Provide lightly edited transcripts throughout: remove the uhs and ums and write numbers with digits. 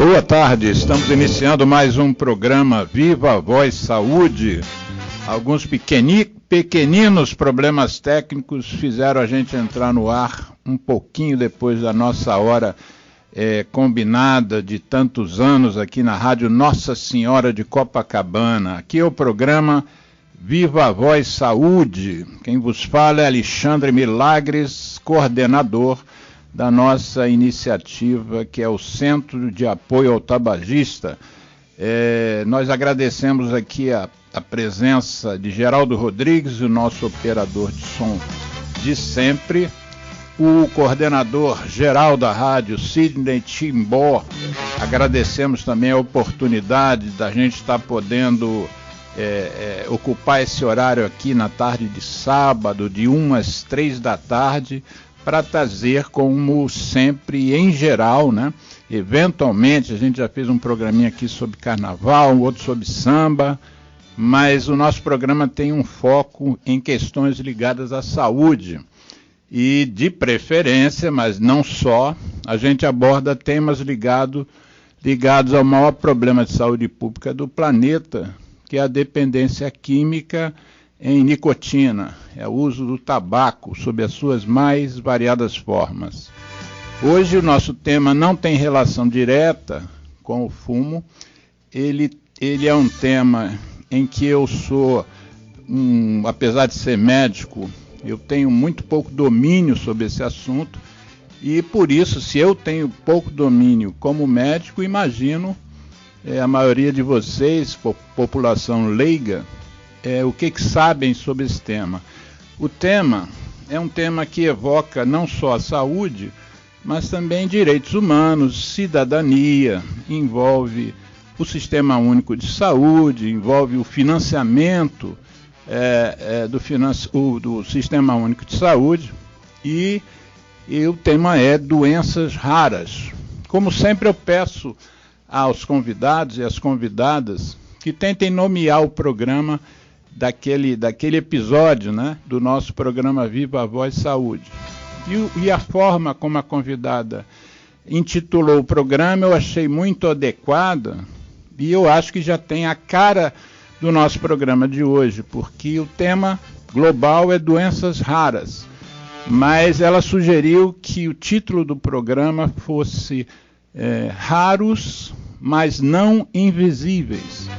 Boa tarde, estamos iniciando mais um programa Viva a Voz Saúde. Alguns pequeninos problemas técnicos fizeram a gente entrar no ar um pouquinho depois da nossa hora combinada de tantos anos aqui na Rádio Nossa Senhora de Copacabana. Aqui é o programa Viva a Voz Saúde. Quem vos fala é Alexandre Milagres, coordenador da nossa iniciativa, que é o Centro de Apoio ao Tabagista. Nós agradecemos aqui a presença de Geraldo Rodrigues, o nosso operador de som de sempre, o coordenador geral da rádio, Sidney Timbó. Agradecemos também a oportunidade da gente estar podendo ocupar esse horário aqui na tarde de sábado, de 1 às 3 da tarde, para trazer, como sempre, em geral, né? Eventualmente, a gente já fez um programinha aqui sobre carnaval, outro sobre samba, mas o nosso programa tem um foco em questões ligadas à saúde. E, de preferência, mas não só, a gente aborda temas ligados ao maior problema de saúde pública do planeta, que é a dependência química em nicotina, é o uso do tabaco sob as suas mais variadas formas. Hoje o nosso tema não tem relação direta com o fumo, ele é um tema em que eu sou, apesar de ser médico, eu tenho muito pouco domínio sobre esse assunto, e por isso, se eu tenho pouco domínio como médico, imagino a maioria de vocês, população leiga, o que sabem sobre esse tema. O tema é um tema que evoca não só a saúde, mas também direitos humanos, cidadania, envolve o Sistema Único de Saúde, envolve o financiamento do Sistema Único de Saúde e o tema é doenças raras. Como sempre, eu peço aos convidados e às convidadas que tentem nomear o programa daquele episódio, né, do nosso programa Viva a Voz Saúde. E a forma como a convidada intitulou o programa eu achei muito adequada e eu acho que já tem a cara do nosso programa de hoje, porque o tema global é doenças raras, mas ela sugeriu que o título do programa fosse Raros, mas não invisíveis.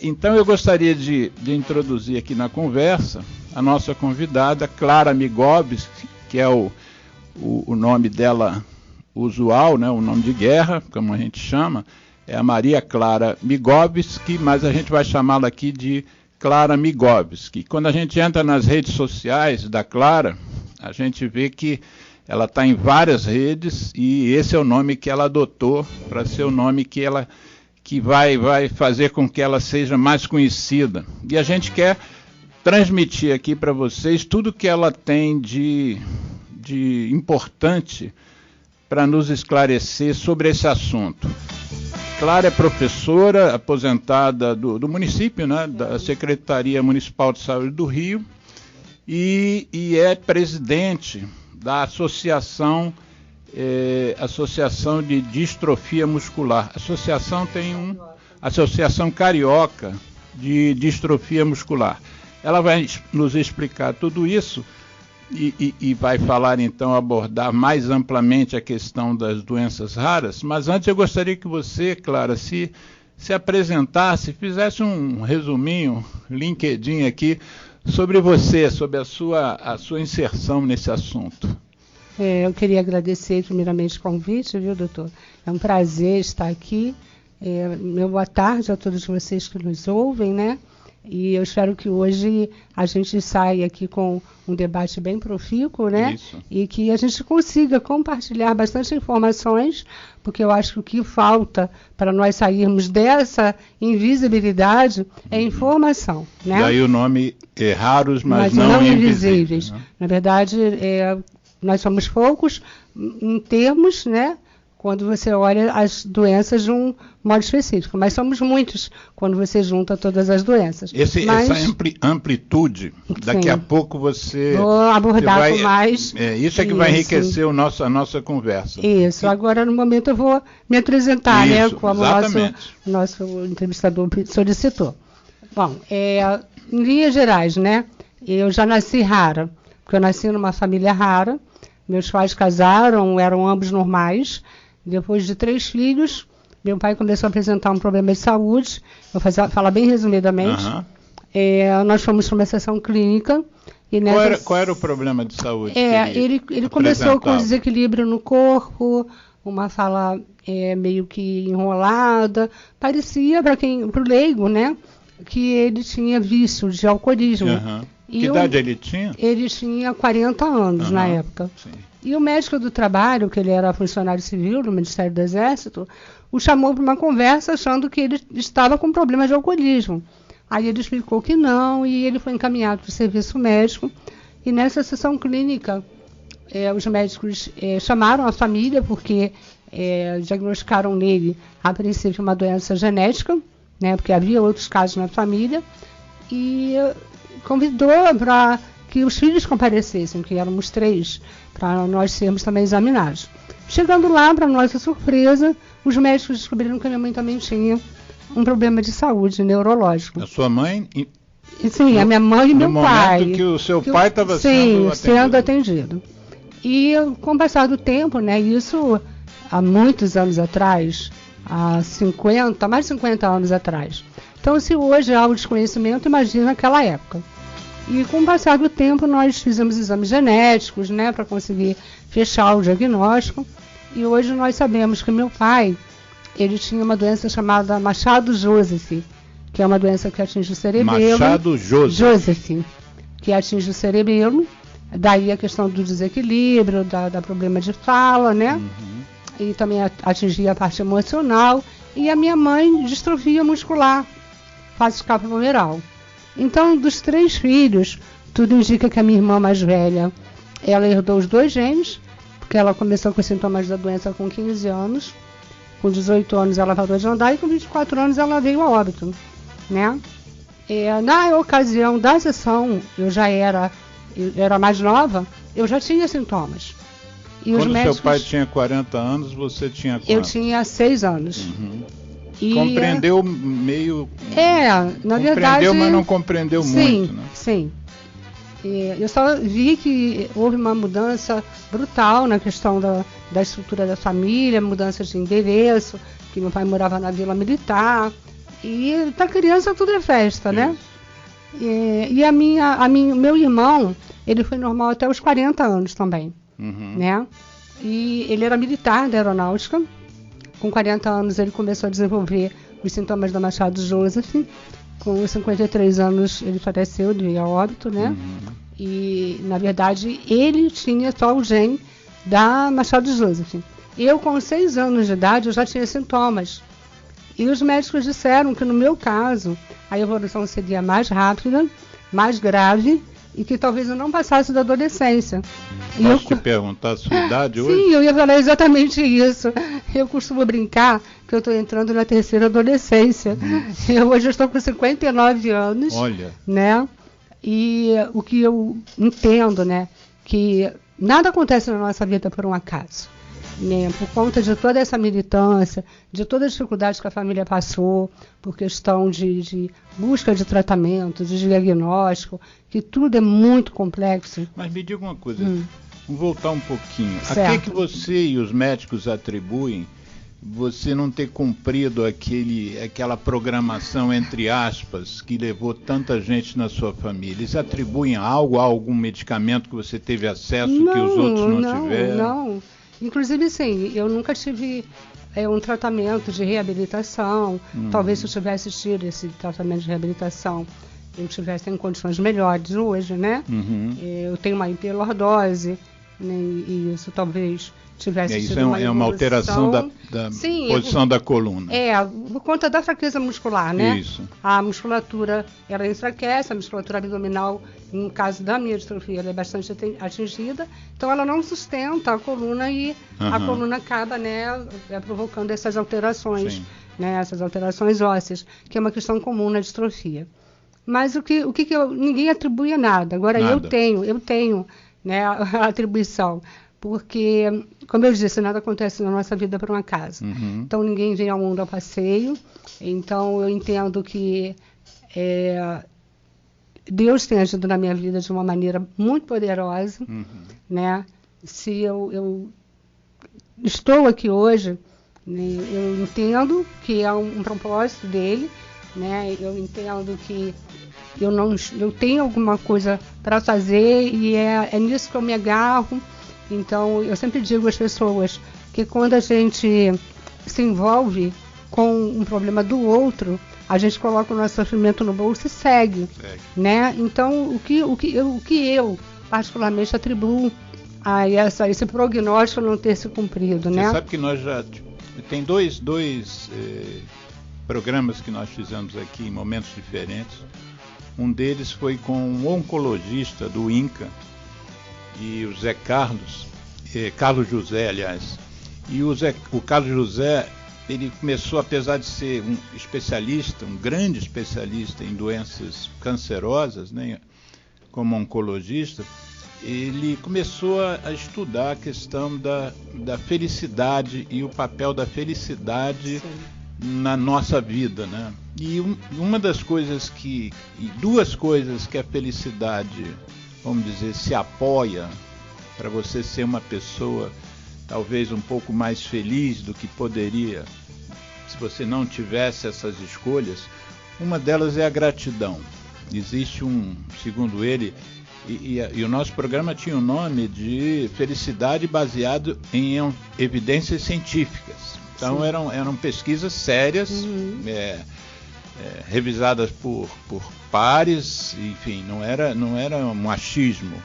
Então eu gostaria de introduzir aqui na conversa a nossa convidada, Clara Migovski, que é o nome dela usual, né, o nome de guerra, como a gente chama, é a Maria Clara Migovski, mas a gente vai chamá-la aqui de Clara Migovski. Quando a gente entra nas redes sociais da Clara, a gente vê que ela está em várias redes e esse é o nome que ela adotou para ser o nome que vai fazer com que ela seja mais conhecida. E a gente quer transmitir aqui para vocês tudo que ela tem de importante para nos esclarecer sobre esse assunto. Clara é professora aposentada do município, né, da Secretaria Municipal de Saúde do Rio, e é presidente da Associação de Distrofia Muscular. A associação tem Associação Carioca de Distrofia Muscular. Ela vai nos explicar tudo isso e vai falar, então, abordar mais amplamente a questão das doenças raras. Mas antes eu gostaria que você, Clara, se apresentasse, fizesse um resuminho, LinkedIn aqui, sobre você, sobre a sua inserção nesse assunto. Eu queria agradecer primeiramente o convite, viu, doutor? É um prazer estar aqui. Meu boa tarde a todos vocês que nos ouvem, né? E eu espero que hoje a gente saia aqui com um debate bem profícuo, né? Isso. E que a gente consiga compartilhar bastante informações, porque eu acho que o que falta para nós sairmos dessa invisibilidade é informação, né? E aí o nome é Raros, mas não invisíveis. Né? Na verdade, nós somos poucos em termos, né? quando você olha as doenças de um modo específico. Mas somos muitos quando você junta todas as doenças. Essa amplitude, daqui a pouco você... Vou abordar com mais... Isso é que vai enriquecer a nossa conversa. Isso. Agora, no momento, eu vou me apresentar, né? Como o nosso entrevistador solicitou. Bom, em linhas gerais, né? Eu já nasci rara, porque eu nasci numa família rara. Meus pais casaram, eram ambos normais. Depois de 3 filhos, meu pai começou a apresentar um problema de saúde. Vou falar bem resumidamente. Nós fomos para uma sessão clínica. E qual era o problema de saúde? Ele começou com desequilíbrio no corpo, uma fala meio que enrolada. Parecia, para o leigo, né, que ele tinha vício de alcoolismo. Que idade ele tinha? Ele tinha 40 anos na época. Sim. E o médico do trabalho, que ele era funcionário civil do Ministério do Exército, o chamou para uma conversa achando que ele estava com problemas de alcoolismo. Aí ele explicou que não, e ele foi encaminhado para o serviço médico. E nessa sessão clínica, os médicos chamaram a família, porque diagnosticaram nele, a princípio, uma doença genética, né, porque havia outros casos na família, e convidou para que os filhos comparecessem, que éramos 3, para nós sermos também examinados. Chegando lá, para nossa surpresa, os médicos descobriram que a minha mãe também tinha um problema de saúde neurológico. A sua mãe? Sim, a minha mãe e meu pai. No momento que o seu pai estava sendo atendido. E com o passar do tempo, né, isso há muitos anos atrás, há mais de 50 anos atrás. Então, se hoje há o desconhecimento, imagina naquela época. E com o passar do tempo, nós fizemos exames genéticos, né, para conseguir fechar o diagnóstico. E hoje nós sabemos que meu pai, ele tinha uma doença chamada Machado-Joseph, que é uma doença que atinge o cerebelo. Machado-Joseph. Que atinge o cerebelo. Daí a questão do desequilíbrio, da problema de fala, né? E também atingia a parte emocional. E a minha mãe, distrofia muscular, fase escapulohumeral. Então, dos 3 filhos, tudo indica que a minha irmã mais velha, ela herdou os 2 genes, porque ela começou com sintomas da doença com 15 anos, com 18 anos ela parou de andar e com 24 anos ela veio a óbito, né? Na ocasião da sessão, eu era mais nova, eu já tinha sintomas. E quando os médicos, seu pai tinha 40 anos, você tinha quanto? Eu tinha 6 anos. E, compreendeu meio... na verdade... Compreendeu, mas não compreendeu muito, né? Sim. Eu só vi que houve uma mudança brutal na questão da estrutura da família, mudança de endereço, que meu pai morava na Vila Militar. E para criança tudo é festa, né? E meu irmão, ele foi normal até os 40 anos também, né? E ele era militar da aeronáutica. Com 40 anos ele começou a desenvolver os sintomas da Machado-Joseph. Com 53 anos ele faleceu de óbito, né? E, na verdade, ele tinha só o gene da Machado-Joseph. Eu, com 6 anos de idade, eu já tinha sintomas. E os médicos disseram que, no meu caso, a evolução seria mais rápida, mais grave, e que talvez eu não passasse da adolescência. Posso te perguntar a sua idade hoje? Sim, eu ia falar exatamente isso. Eu costumo brincar que eu estou entrando na 3ª adolescência. Hoje eu estou com 59 anos. Olha. Né? E o que eu entendo, né, que nada acontece na nossa vida por um acaso. Né? Por conta de toda essa militância, de todas as dificuldades que a família passou, por questão de busca de tratamento, de diagnóstico, que tudo é muito complexo. Mas me diga uma coisa, vamos voltar um pouquinho. Certo. A que você e os médicos atribuem você não ter cumprido aquela programação, entre aspas, que levou tanta gente na sua família? Eles atribuem algo a algum medicamento que você teve acesso que os outros não tiveram? Não. Inclusive, sim, eu nunca tive um tratamento de reabilitação. Talvez se eu tivesse tido esse tratamento de reabilitação, eu tivesse em condições melhores hoje, né? Eu tenho uma hiperlordose, né, e isso talvez tivesse isso sido uma alteração da Sim, posição da coluna. Por conta da fraqueza muscular, né? Isso. A musculatura, ela enfraquece, a musculatura abdominal, no caso da minha distrofia, ela é bastante atingida, então ela não sustenta a coluna e a coluna acaba, né, provocando essas alterações, né, essas alterações ósseas, que é uma questão comum na distrofia. Mas ninguém atribui a nada. Agora eu tenho, né, a atribuição. Porque, como eu disse, nada acontece na nossa vida por um acaso. Então, ninguém vem ao mundo ao passeio. Então, eu entendo que Deus tem agido na minha vida de uma maneira muito poderosa. Né? Se eu estou aqui hoje, né, eu entendo que é um propósito dele. Né? Eu entendo que eu tenho alguma coisa para fazer e é nisso que eu me agarro. Então, eu sempre digo às pessoas que quando a gente se envolve com um problema do outro, a gente coloca o nosso sofrimento no bolso e segue. Né? Então, o que eu particularmente atribuo a esse prognóstico não ter se cumprido. Né? Você sabe que nós já... Tem dois programas que nós fizemos aqui em momentos diferentes. Um deles foi com um oncologista do INCA, e o Zé Carlos José, aliás. E o Carlos José, ele começou, apesar de ser um especialista, um grande especialista em doenças cancerosas, né, como oncologista, ele começou a estudar a questão da felicidade e o papel da felicidade na nossa vida, né? E uma das coisas duas coisas que a felicidade, vamos dizer, se apoia para você ser uma pessoa talvez um pouco mais feliz do que poderia se você não tivesse essas escolhas, uma delas é a gratidão. Existe segundo ele, e o nosso programa tinha o nome de Felicidade baseado em evidências científicas. Então eram pesquisas sérias, revisadas por pares, enfim, não era um achismo.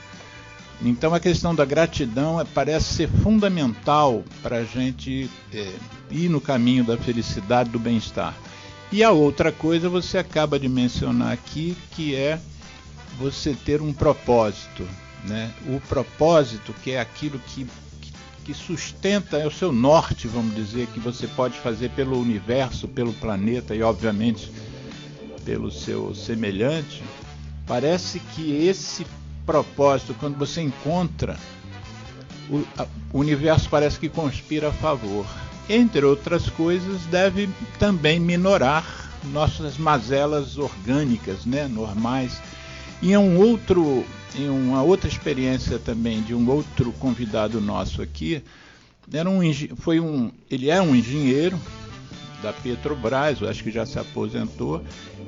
Então a questão da gratidão parece ser fundamental para a gente ir no caminho da felicidade, do bem-estar. E a outra coisa você acaba de mencionar aqui, que é você ter um propósito, né? O propósito, que é aquilo que sustenta, é o seu norte, vamos dizer, que você pode fazer pelo universo, pelo planeta e, obviamente, pelo seu semelhante. Parece que esse propósito, quando você encontra, o universo parece que conspira a favor. Entre outras coisas, deve também minorar nossas mazelas orgânicas, né, normais. E uma outra experiência também de um outro convidado nosso aqui, ele é um engenheiro da Petrobras, eu acho que já se aposentou,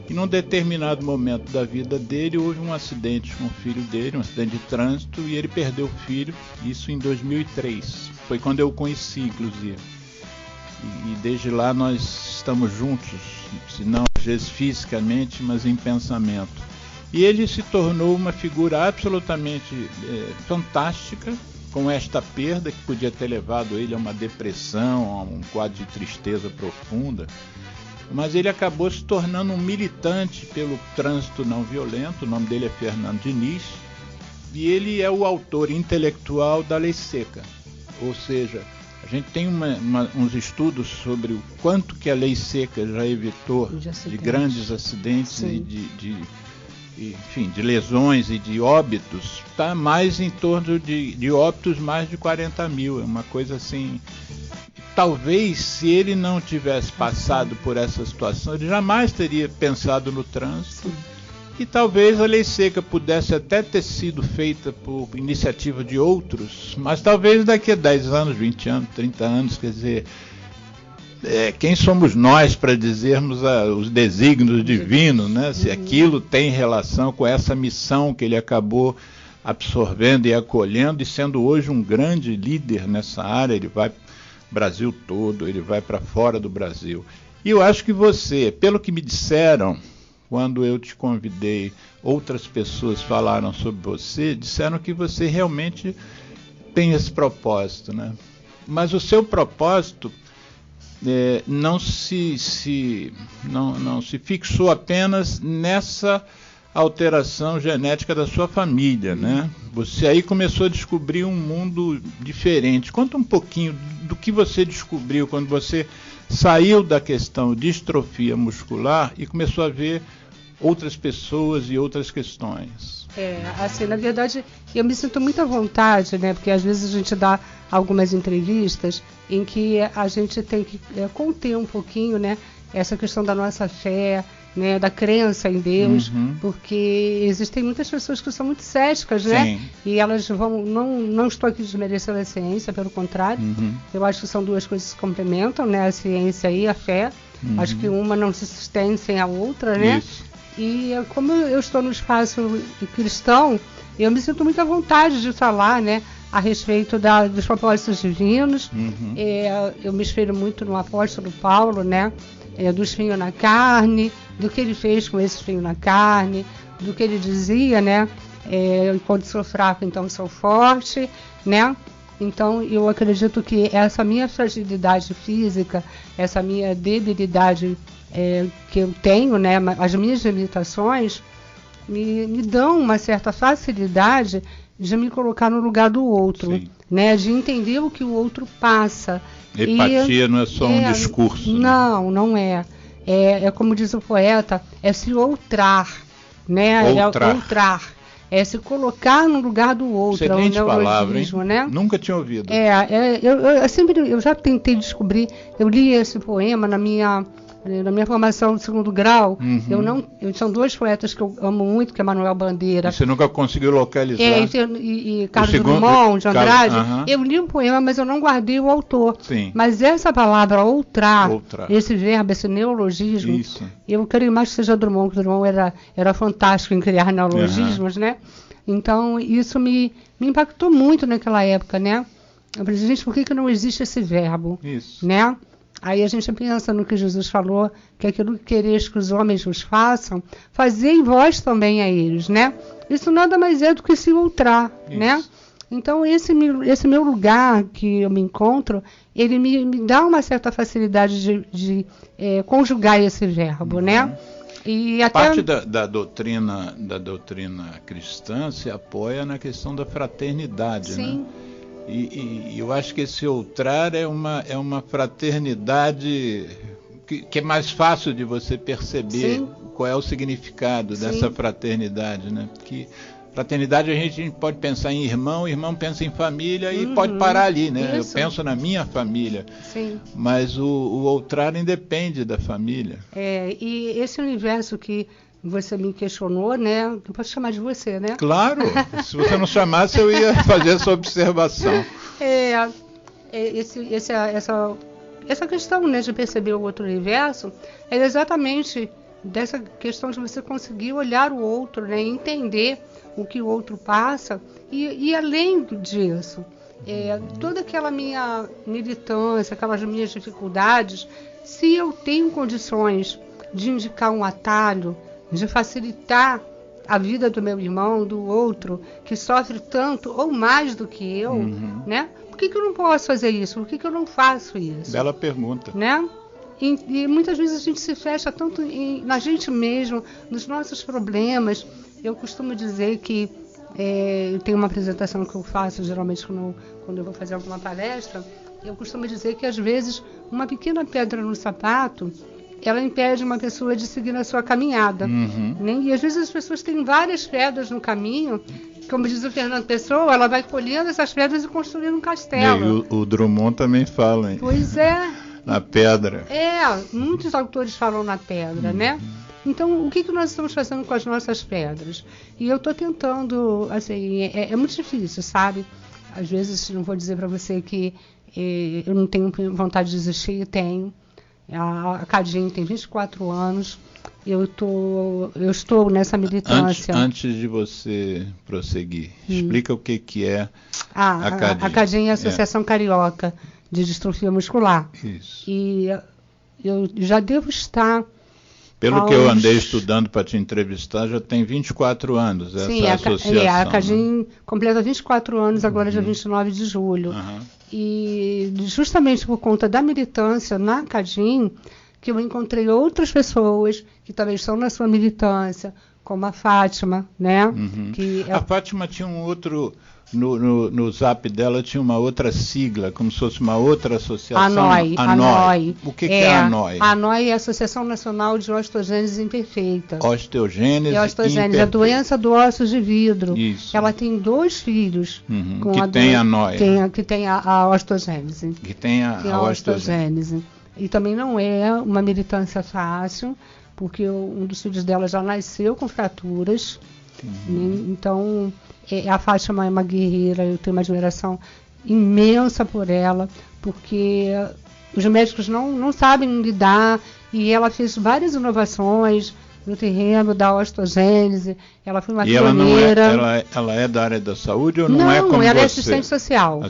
e num determinado momento da vida dele houve um acidente com o filho dele, um acidente de trânsito, e ele perdeu o filho, isso em 2003. Foi quando eu o conheci, inclusive. E desde lá nós estamos juntos, se não às vezes fisicamente, mas em pensamento. E ele se tornou uma figura absolutamente fantástica, com esta perda que podia ter levado ele a uma depressão, a um quadro de tristeza profunda. Mas ele acabou se tornando um militante pelo trânsito não violento. O nome dele é Fernando Diniz, e ele é o autor intelectual da Lei Seca. Ou seja, a gente tem uns estudos sobre o quanto que a Lei Seca já evitou de grandes acidentes e de lesões e de óbitos. Está mais em torno de óbitos mais de 40 mil. É uma coisa assim. Talvez, se ele não tivesse passado por essa situação, ele jamais teria pensado no trânsito. E talvez a Lei Seca pudesse até ter sido feita por iniciativa de outros, mas talvez daqui a 10 anos, 20 anos, 30 anos, quer dizer, quem somos nós para dizermos os desígnios divinos, né? Se aquilo tem relação com essa missão que ele acabou absorvendo e acolhendo, e sendo hoje um grande líder nessa área. Ele vai para o Brasil todo, ele vai para fora do Brasil. E eu acho que você, pelo que me disseram, quando eu te convidei, outras pessoas falaram sobre você, disseram que você realmente tem esse propósito, né? Mas o seu propósito não se fixou apenas nessa alteração genética da sua família, né? Você aí começou a descobrir um mundo diferente. Conta um pouquinho do que você descobriu quando você saiu da questão de distrofia muscular e começou a ver outras pessoas e outras questões. Assim, na verdade, eu me sinto muito à vontade, né? Porque às vezes a gente dá algumas entrevistas em que a gente tem que conter um pouquinho, né? Essa questão da nossa fé, né, da crença em Deus, porque existem muitas pessoas que são muito céticas, né? Sim. E elas vão, não estou aqui desmerecendo a ciência, pelo contrário, eu acho que são duas coisas que se complementam, né? A ciência e a fé, acho que uma não se sustenta sem a outra, né? Isso. E como eu estou no espaço cristão, eu me sinto muito à vontade de falar, né, a respeito dos propósitos divinos. Eu me espelho muito no apóstolo Paulo, né? Do espinho na carne, do que ele fez com esse espinho na carne, do que ele dizia, né? Quando sou fraco, então sou forte, né? Então, eu acredito que essa minha fragilidade física, essa minha debilidade que eu tenho, né? As minhas limitações, me dão uma certa facilidade de me colocar no lugar do outro, Sim. né? De entender o que o outro passa. Empatia não é só um discurso. Não, não é. É como diz o poeta, é se outrar, né? Outrar. É se colocar no lugar do outro. Excelente palavra, hein? Né? Nunca tinha ouvido. Eu já tentei descobrir, eu li esse poema na minha formação de segundo grau. São dois poetas que eu amo muito, que é Manuel Bandeira. E você nunca conseguiu localizar? E Carlos Drummond de Andrade. Eu li um poema, mas eu não guardei o autor. Sim. Mas essa palavra outrar, esse verbo, esse neologismo, isso. Eu creio mais que seja Drummond, que Drummond era fantástico em criar neologismos, né? Então, isso me impactou muito naquela época, né? Eu falei, gente, por que não existe esse verbo? Isso. Né? Aí a gente pensa no que Jesus falou, que aquilo que quereis que os homens vos façam, fazei vós também a eles, né? Isso nada mais é do que se outrar, né? Então, esse meu lugar que eu me encontro, ele me dá uma certa facilidade de conjugar esse verbo, né? E até parte da doutrina cristã se apoia na questão da fraternidade, sim. Né? E eu acho que esse outrar é uma fraternidade que é mais fácil de você perceber. Sim. Qual é o significado Sim. dessa fraternidade, né? Porque fraternidade a gente pode pensar em irmão pensa em família e pode parar ali, né? Isso. Eu penso na minha família. Sim. Mas o outrar independe da família. E esse universo que você me questionou, né? Eu posso chamar de você, né? Claro! Se você não chamasse, eu ia fazer essa observação. Essa questão, né, de perceber o outro universo é exatamente dessa questão de você conseguir olhar o outro, né? Entender o que o outro passa e além disso, toda aquela minha militância, aquelas minhas dificuldades, se eu tenho condições de indicar um atalho, de facilitar a vida do meu irmão, do outro, que sofre tanto ou mais do que eu, né? Por que eu não posso fazer isso? Por que eu não faço isso? Bela pergunta. Né? E muitas vezes a gente se fecha tanto na gente mesmo, nos nossos problemas. Eu costumo dizer que eu tenho uma apresentação que eu faço geralmente quando eu vou fazer alguma palestra. Eu costumo dizer que às vezes uma pequena pedra no sapato ela impede uma pessoa de seguir na sua caminhada. Né? E às vezes as pessoas têm várias pedras no caminho, como diz o Fernando Pessoa, ela vai colhendo essas pedras e construindo um castelo. E o Drummond também fala, hein? Pois é. Na pedra. Muitos autores falam na pedra, né? Então, o que nós estamos fazendo com as nossas pedras? E eu estou tentando, assim, é muito difícil, sabe? Às vezes, não vou dizer para você que eu não tenho vontade de desistir, tenho. A Cadinho tem 24 anos, eu estou nessa militância. Antes de você prosseguir, explica o que é a Cadinho. A Cadinho é a Associação Carioca de Distrofia Muscular. Isso. E eu já devo estar Pelo que eu andei estudando para te entrevistar, já tem 24 anos essa associação. A CAGIM completa 24 anos agora, dia 29 de julho. E justamente por conta da militância na CAGIM, que eu encontrei outras pessoas que também estão na sua militância, como a Fátima, né? A Fátima tinha um outro... No zap dela tinha uma outra sigla, como se fosse uma outra associação. ANOI. O que é a ANOI? A ANOI é a Associação Nacional de Osteogênese Imperfeita. Osteogênese imperfeita. A doença do osso de vidro. Isso. Ela tem 2 filhos. Tem a ANOI. Que tem a osteogênese. Que tem a osteogênese. E também não é uma militância fácil, porque um dos filhos dela já nasceu com fraturas. Então... A Fátima é uma guerreira, eu tenho uma admiração imensa por ela, porque os médicos não sabem lidar, e ela fez várias inovações no terreno da osteogênese. Ela foi uma pioneira. Ela é da área da saúde ou não é como ela você? É assistente social.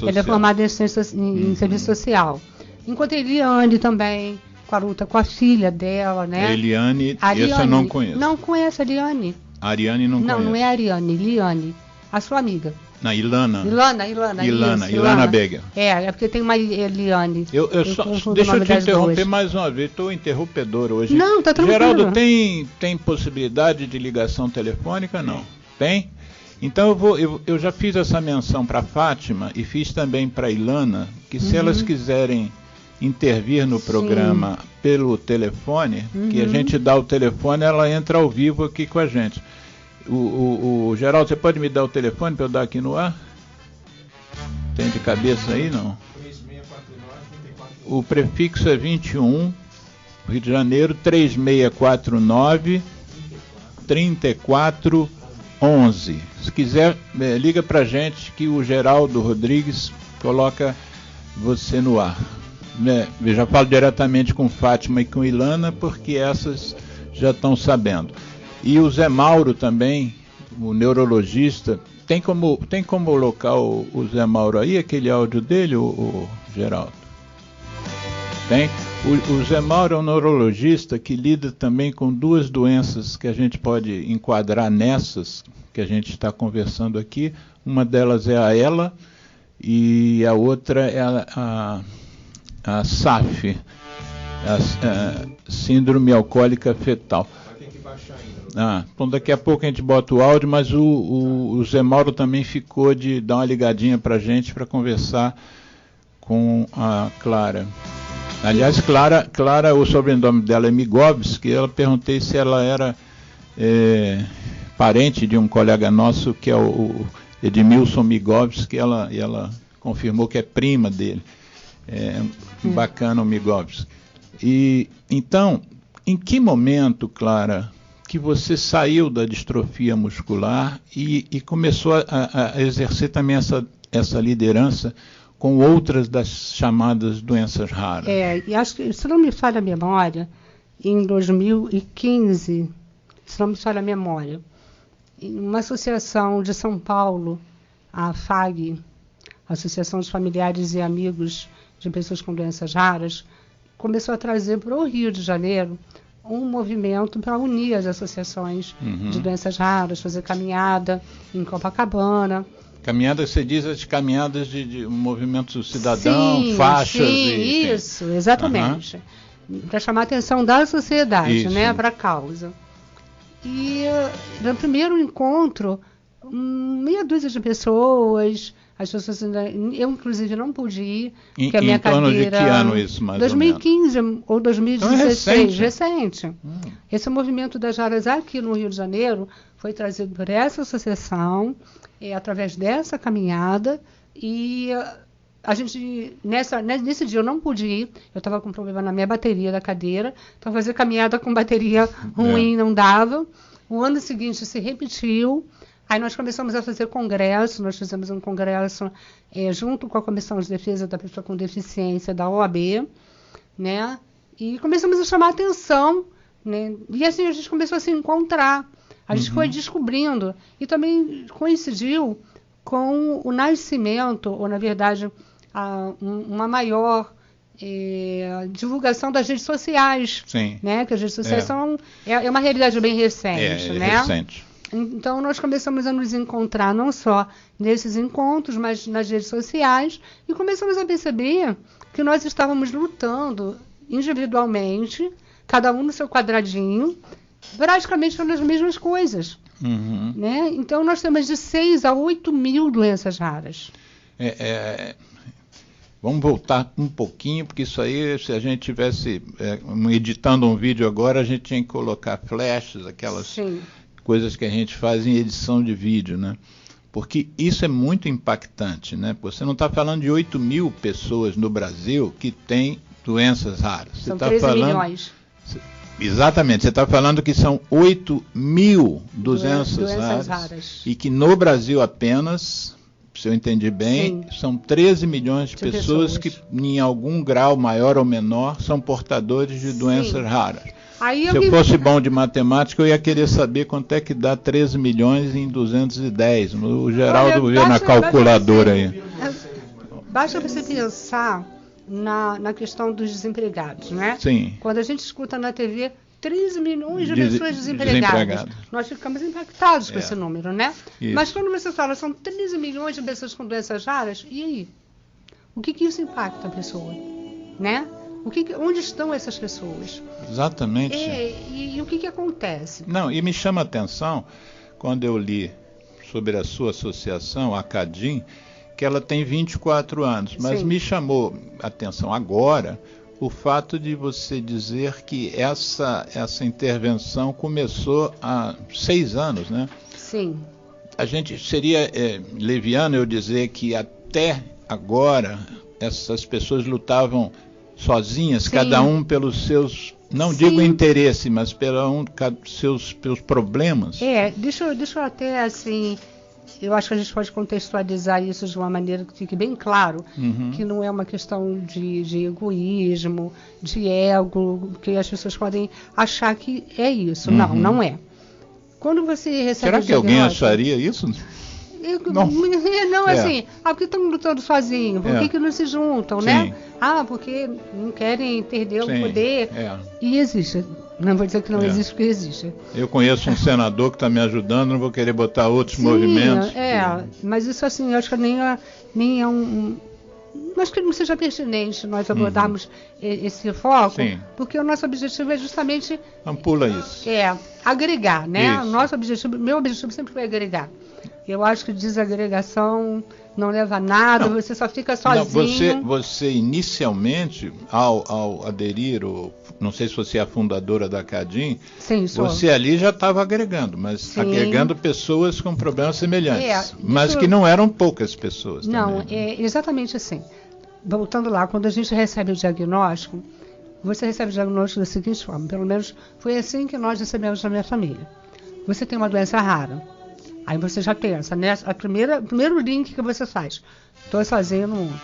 Ela é formada em serviço social. Enquanto a Eliane também, com a luta com a filha dela, né? Eliane, essa eu não conheço. Não conhece a Eliane. A Ariane não conhece. Não é a Ariane, Liane, a sua amiga. Na Ilana. Ilana Beger. É porque tem uma Eliane. Deixa eu te interromper mais uma vez, estou interrompedor hoje. Não, tá tranquilo. Geraldo, tem possibilidade de ligação telefônica? Não. Tem? Então eu já fiz essa menção para a Fátima e fiz também para a Ilana, que se elas quiserem intervir no programa pelo telefone, que a gente dá o telefone, ela entra ao vivo aqui com a gente. O Geraldo, você pode me dar o telefone para eu dar aqui no ar? Tem de cabeça aí, não? 3649-3411. O prefixo é 21, Rio de Janeiro, 3649-3411. Se quiser, liga para a gente que o Geraldo Rodrigues coloca você no ar. Eu já falo diretamente com Fátima e com Ilana, porque essas já estão sabendo. E o Zé Mauro também, o neurologista, tem como colocar o Zé Mauro aí, aquele áudio dele, o Geraldo? Tem? O Zé Mauro é um neurologista que lida também com 2 doenças que a gente pode enquadrar nessas que a gente está conversando aqui. Uma delas é a ELA e a outra é a SAF, a Síndrome Alcoólica Fetal. Vai ter que baixar ainda. Então daqui a pouco a gente bota o áudio, mas o Zé Mauro também ficou de dar uma ligadinha para a gente para conversar com a Clara. Aliás, Clara, o sobrenome dela é Migovski, eu perguntei se ela era parente de um colega nosso, que é o Edmilson Migovski, e ela confirmou que é prima dele. Bacana o Migovski. E então, em que momento, Clara, que você saiu da distrofia muscular e começou a exercer também essa liderança com outras das chamadas doenças raras? E acho que, se não me falha a memória, em 2015, se não me falha a memória, em uma associação de São Paulo, a FAG, Associação dos Familiares e Amigos de Pessoas com Doenças Raras, começou a trazer para o Rio de Janeiro um movimento para unir as associações de doenças raras, fazer caminhada em Copacabana. Caminhada, você diz as caminhadas de um movimento cidadão, faixas e... Isso, exatamente. Para chamar a atenção da sociedade, né, para a causa. E no primeiro encontro, meia dúzia de pessoas, as pessoas ainda, eu inclusive não pude ir, porque a minha cadeira... De que ano isso, mais 2015 ou menos? Ou 2016, Então recente. Esse movimento das raras aqui no Rio de Janeiro foi trazido por essa associação, através dessa caminhada, e a gente, nesse dia eu não pude ir, eu estava com um problema na minha bateria da cadeira, então fazer caminhada com bateria ruim não dava. O ano seguinte se repetiu. Aí nós começamos a fazer congresso, nós fizemos um congresso junto com a Comissão de Defesa da Pessoa com Deficiência da OAB, né? E começamos a chamar a atenção, né? E assim a gente começou a se encontrar, a gente foi descobrindo, e também coincidiu com o nascimento, ou na verdade, uma maior divulgação das redes sociais. Sim. Né? Que as redes sociais é uma realidade bem recente. Né? Recente. Então, nós começamos a nos encontrar não só nesses encontros, mas nas redes sociais, e começamos a perceber que nós estávamos lutando individualmente, cada um no seu quadradinho, praticamente pelas mesmas coisas. Uhum. Né? Então, nós temos de 6 a 8 mil doenças raras. Vamos voltar um pouquinho, porque isso aí, se a gente tivesse editando um vídeo agora, a gente tinha que colocar flashes, aquelas... Sim. Coisas que a gente faz em edição de vídeo, né? Porque isso é muito impactante, né? Você não está falando de 8 mil pessoas no Brasil que têm doenças raras. São 13 milhões. Exatamente, você está falando que são 8 mil doenças raras e que no Brasil apenas, se eu entendi bem, são 13 milhões de pessoas que em algum grau maior ou menor são portadores de doenças raras. Se eu fosse bom de matemática, eu ia querer saber quanto é que dá 13 milhões em 210. O Geraldo vê na calculadora aí. Basta você pensar na questão dos desempregados, né? Sim. Quando a gente escuta na TV 13 milhões de pessoas desempregadas, nós ficamos impactados com esse número, né? Isso. Mas quando você fala, são 13 milhões de pessoas com doenças raras, e aí? O que isso impacta a pessoa? Né? Onde estão essas pessoas? Exatamente. E o que acontece? Não, e me chama a atenção, quando eu li sobre a sua associação, a CADIM, que ela tem 24 anos, mas me chamou a atenção agora o fato de você dizer que essa intervenção começou há 6 anos, né? Sim. A gente seria leviano eu dizer que até agora essas pessoas lutavam sozinhas, cada um pelos seus, não digo interesse, mas pelos seus problemas. Deixa eu até assim, eu acho que a gente pode contextualizar isso de uma maneira que fique bem claro, que não é uma questão de egoísmo, de ego, que as pessoas podem achar que é isso. Não é. Quando você recebe Será que alguém acharia isso? Não, assim, porque estão lutando sozinhos, por que não se juntam, né? Porque não querem perder o poder. E existe. Não vou dizer que não existe, porque existe. Eu conheço um senador que está me ajudando, não vou querer botar outros movimentos. Mas isso assim, eu acho que nem é um... Acho que não seja pertinente nós abordarmos esse foco, porque o nosso objetivo é justamente... Ampula isso. Agregar, né? Meu objetivo sempre foi agregar. Eu acho que desagregação não leva a nada, você só fica sozinho. Você inicialmente, ao aderir, não sei se você é a fundadora da CADIM, você ali já estava agregando, mas agregando pessoas com problemas semelhantes, mas que não eram poucas pessoas. Não, é exatamente assim. Voltando lá, quando a gente recebe o diagnóstico, você recebe o diagnóstico da seguinte forma, pelo menos foi assim que nós recebemos na minha família. Você tem uma doença rara. Aí você já pensa, né? O primeiro link que você faz. Estou sozinho no mundo.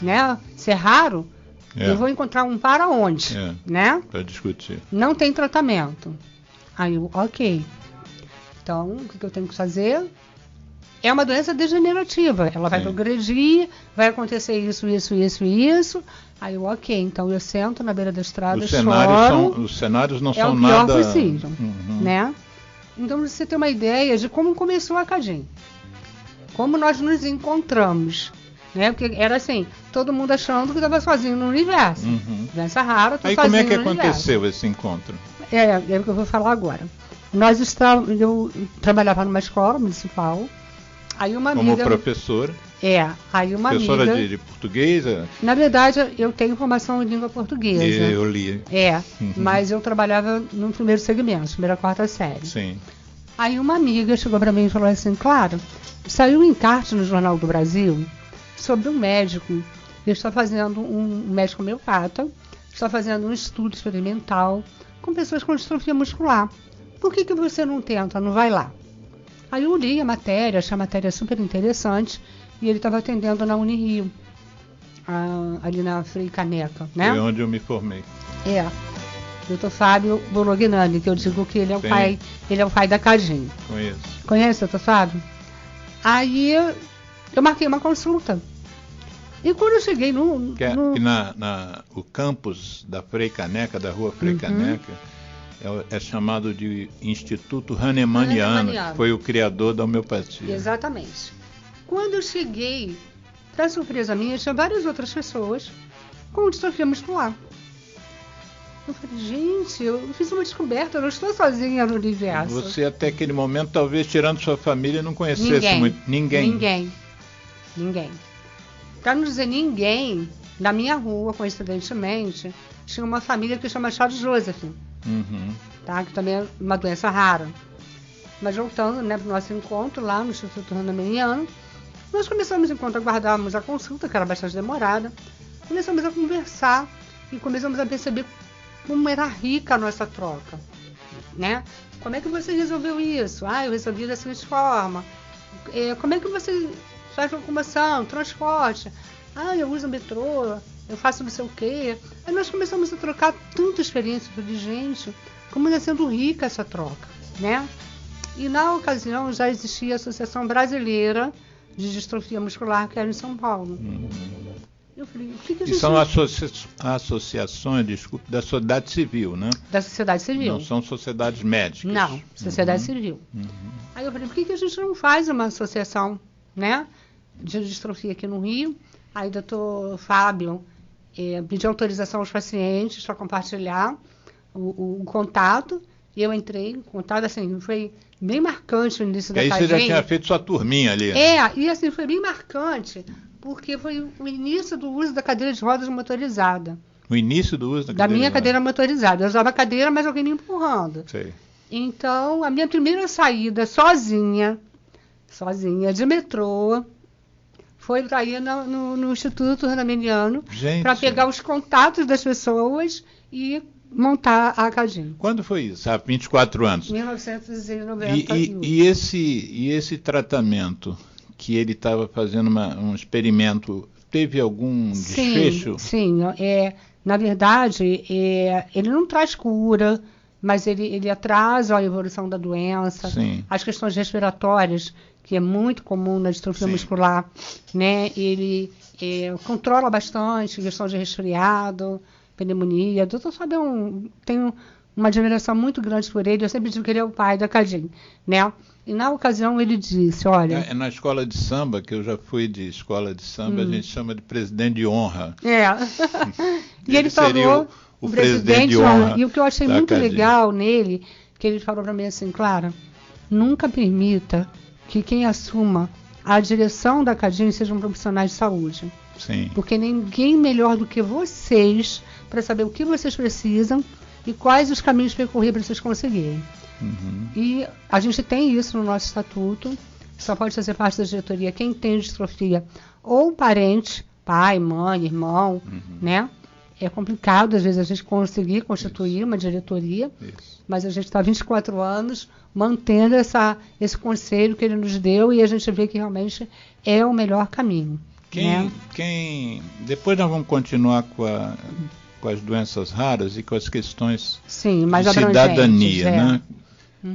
Né? Se é raro, eu vou encontrar um para onde? Né? Para discutir. Não tem tratamento. Aí eu, ok. Então, o que eu tenho que fazer? É uma doença degenerativa. Ela vai progredir, vai acontecer isso. Aí eu, ok. Então eu sento na beira da estrada, choro. Os cenários não são nada... É o pior possível. Né? Então, você tem uma ideia de como começou a CADIM. Como nós nos encontramos. Né? Porque era assim, todo mundo achando que estava sozinho no universo. Doença rara, Aí como é que aconteceu esse encontro? É o que eu vou falar agora. Eu trabalhava numa escola municipal. Aí uma amiga... Como professora? Aí uma professora amiga... de português? Na verdade, eu tenho formação em língua portuguesa. Eu li. Mas eu trabalhava no primeiro segmento, primeira, quarta série. Sim. Aí uma amiga chegou para mim e falou assim, claro, saiu um encarte no Jornal do Brasil sobre um médico que está fazendo, um médico homeopata, está fazendo um estudo experimental com pessoas com distrofia muscular. Por que você não tenta, não vai lá? Aí eu li a matéria, achei a matéria super interessante, e ele estava atendendo na Unirio, ali na Frei Caneca, né? Foi onde eu me formei. Dr. Fábio Bolognani, que eu digo que ele é o pai da CADIM. Conheço. Conhece, Dr. Fábio? Aí eu marquei uma consulta. E quando eu cheguei o campus da Frei Caneca, da rua Frei Caneca, é chamado de Instituto Hahnemanniano, que foi o criador da homeopatia. Exatamente. Quando eu cheguei, para surpresa minha, tinha várias outras pessoas com distrofia muscular. Eu falei, gente, eu fiz uma descoberta, eu não estou sozinha no universo. Você até aquele momento, talvez tirando sua família, não conhecesse muito ninguém. Ninguém. Para não dizer ninguém, na minha rua, coincidentemente, tinha uma família que chama Charles Joseph, tá? Que também é uma doença rara. Mas voltando, né, para o nosso encontro lá no Instituto Hahnemanniano, nós começamos, enquanto aguardávamos a consulta, que era bastante demorada, começamos a conversar e começamos a perceber como era rica a nossa troca, né? Como é que você resolveu isso? Eu resolvi da seguinte forma. Como é que você faz locomoção, transporte? Eu uso o metrô, eu faço não sei o quê. Aí nós começamos a trocar tanta experiência. Eu falei, gente, como está sendo rica essa troca, né? E na ocasião já existia a Associação Brasileira de Distrofia Muscular, que era em São Paulo. Eu falei, o que a gente... E são associações, desculpe, da sociedade civil, né? Da sociedade civil. Não são sociedades médicas. Não, sociedade civil. Aí eu falei, por que a gente não faz uma associação, né, de distrofia aqui no Rio? Aí o doutor Fábio pediu autorização aos pacientes para compartilhar o contato. E eu entrei em contato, assim, foi bem marcante o início da Cadinho. Aí você já tinha feito sua turminha ali. E assim, foi bem marcante, porque foi o início do uso da cadeira de rodas motorizada. O início do uso da minha cadeira motorizada. Eu usava a cadeira, mas alguém me empurrando. Sei. Então, a minha primeira saída sozinha, de metrô, foi para ir no Instituto Hahnemanniano para pegar os contatos das pessoas e montar a Cadinho. Quando foi isso? Há 24 anos. 1991. E esse tratamento que ele estava fazendo um experimento, teve algum desfecho? Sim. Na verdade, ele não traz cura, mas ele atrasa a evolução da doença. Sim. As questões respiratórias, que é muito comum na distrofia muscular, né? Ele controla bastante questão de resfriado, pneumonia. O doutor Fábio tem uma admiração muito grande por ele. Eu sempre digo que ele é o pai da Cadinho, né? E na ocasião ele disse, olha... Na escola de samba, que eu já fui de escola de samba, a gente chama de presidente de honra. E ele falou o presidente de honra. E o que eu achei muito legal nele, que ele falou para mim assim, Clara, nunca permita que quem assuma a direção da Cadinho sejam profissionais de saúde. Sim. Porque ninguém melhor do que vocês para saber o que vocês precisam e quais os caminhos percorrer para vocês conseguirem. E a gente tem isso no nosso estatuto, só pode fazer parte da diretoria quem tem distrofia ou parente, pai, mãe, irmão, né? É complicado às vezes a gente conseguir constituir uma diretoria, mas a gente está há 24 anos mantendo esse conselho que ele nos deu e a gente vê que realmente é o melhor caminho. Depois nós vamos continuar com as doenças raras e com as questões mais de cidadania, né?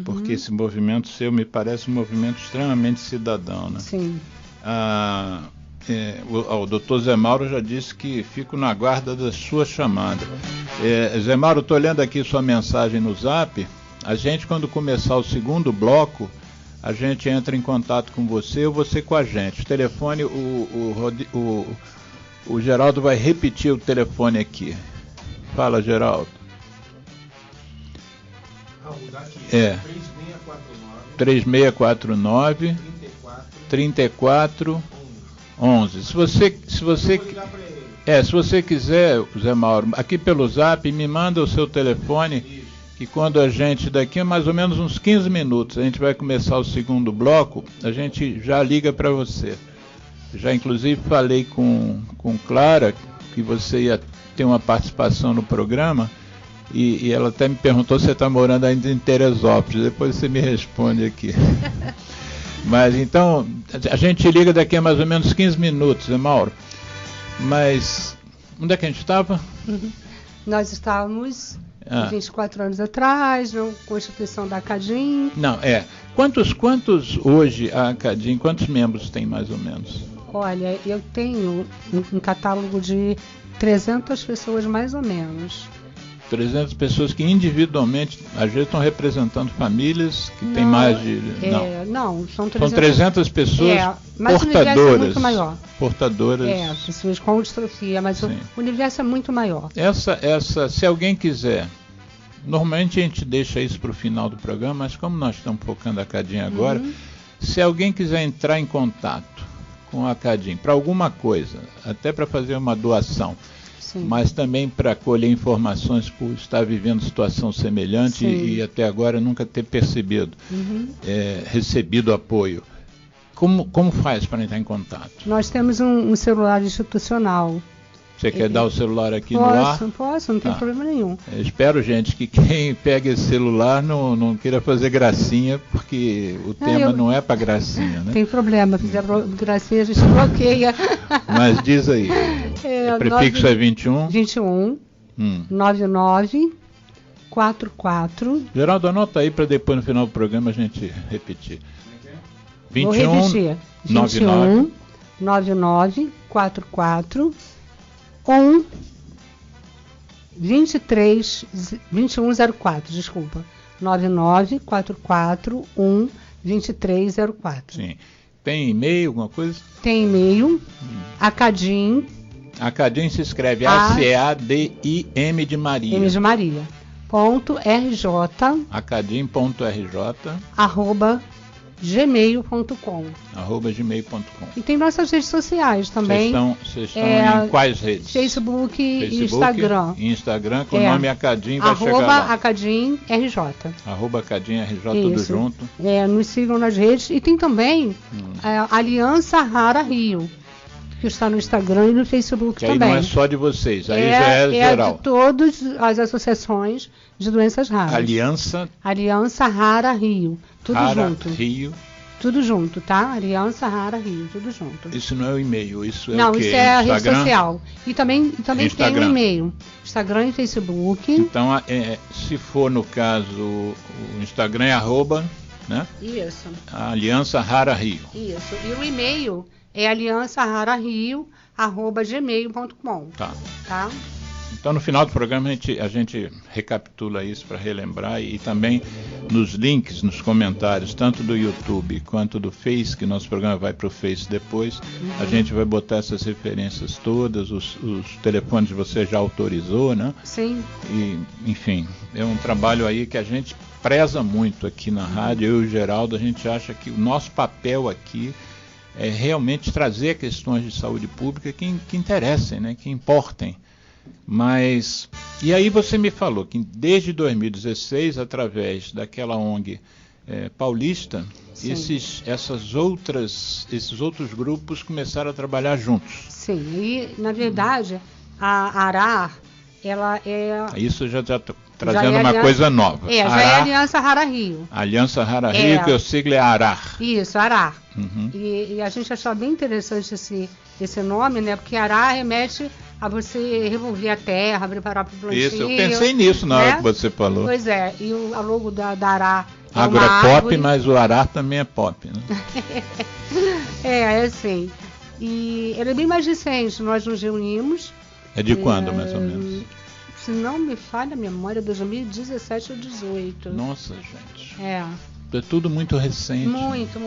Porque esse movimento seu me parece um movimento extremamente cidadão, né? Sim. O doutor Zé Mauro já disse que fico na guarda da sua chamada. Zé Mauro, estou olhando aqui sua mensagem no Zap. A gente, quando começar o segundo bloco, a gente entra em contato com você ou você com a gente. O telefone, o Geraldo vai repetir o telefone aqui. Fala, Geraldo. Daqui. 3649 34 11. Se você quiser, Zé Mauro, aqui pelo Zap, me manda o seu telefone, que quando a gente, daqui a mais ou menos uns 15 minutos, a gente vai começar o segundo bloco, a gente já liga para você. Já inclusive falei com Clara que você ia ter uma participação no programa, e ela até me perguntou se você está morando ainda em Teresópolis. Depois você me responde aqui. Mas então, a gente liga daqui a mais ou menos 15 minutos, né, Mauro? Mas, onde é que a gente estava? Nós estávamos 24 anos atrás, na Constituição da Cadinho. Não, Quantos hoje a Cadinho, quantos membros tem mais ou menos? Olha, eu tenho um catálogo de 300 pessoas mais ou menos. 300 pessoas que individualmente, às vezes, estão representando famílias que têm mais de... Não, são 300, são 300 pessoas mas portadoras. o universo é muito maior. Portadoras. Pessoas com distrofia, mas o universo é muito maior. Se alguém quiser, normalmente a gente deixa isso para o final do programa, mas como nós estamos focando a Cadinho agora, se alguém quiser entrar em contato com a Cadinho para alguma coisa, até para fazer uma doação, mas também para colher informações por estar vivendo situação semelhante e até agora nunca ter recebido apoio. Como faz para entrar em contato? Nós temos um celular institucional. Você quer dar o celular aqui no ar? Posso, não tem problema nenhum. Eu espero, gente, que quem pega esse celular não queira fazer gracinha, porque o tema não é para gracinha, né? Tem problema, se fizer gracinha a gente bloqueia. Mas diz aí, o prefixo é 21? 21, 99, 44. Geraldo, anota aí para depois no final do programa a gente repetir. 21, vou repetir. 21, 99, 44, 1, 23, 2104, desculpa. 99, 44, 1, 2304. Sim. Tem e-mail, alguma coisa? Tem e-mail. Acadim. Acadim se escreve A-C-A-D-I-M de Maria. M de Maria. .rj. Acadim.rj. @gmail.com. @gmail.com. E tem nossas redes sociais também. Vocês estão em quais redes? Facebook e Instagram. Instagram, com o nome Acadim, vai chegar lá. @acadim RJ. @acadim RJ, tudo junto. Nos sigam nas redes. E tem também a Aliança Rara Rio, que está no Instagram e no Facebook que também. Aí não é só de vocês, aí já é geral. É de todas as associações de doenças raras. Aliança Rara Rio. Tudo junto. Rio. Tudo junto, tá? Aliança Rara Rio, tudo junto. Isso não é o e-mail, isso é não, o quê? Isso é a rede social. E também tem o e-mail. Instagram e Facebook. Então, se for no caso, o Instagram é @ né? Isso. Aliança Rara Rio. Isso. E o e-mail é aliançararario@gmail.com. Tá? Então, no final do programa, a gente recapitula isso para relembrar e também nos links, nos comentários, tanto do YouTube quanto do Face, que nosso programa vai para o Face depois, a gente vai botar essas referências todas, os telefones você já autorizou, né? Sim. E, enfim, é um trabalho aí que a gente preza muito aqui na rádio, eu e o Geraldo, a gente acha que o nosso papel aqui é realmente trazer questões de saúde pública que interessem, né? Que importem. Mas, e aí você me falou que desde 2016, através daquela ONG paulista, esses outros grupos começaram a trabalhar juntos. Sim, e na verdade a ARAR, ela é... Isso já trazendo uma coisa nova. Já é a Aliança Rara Rio. Aliança Rara Rio, que o sigla é ARAR. Isso, ARAR. E a gente achou bem interessante esse nome, né? Porque ARAR remete a você revolver a terra, preparar para o plantio. Isso, eu pensei nisso na hora que você falou. Pois é, e a logo da ARAR é Agora uma é pop, árvore. mas o ARAR também é pop, né? É assim. E ele é bem mais recente, nós nos reunimos. É de quando, mais ou menos? Se não me falha a memória, 2017 ou 2018. Nossa, gente. É tudo muito recente. Muito.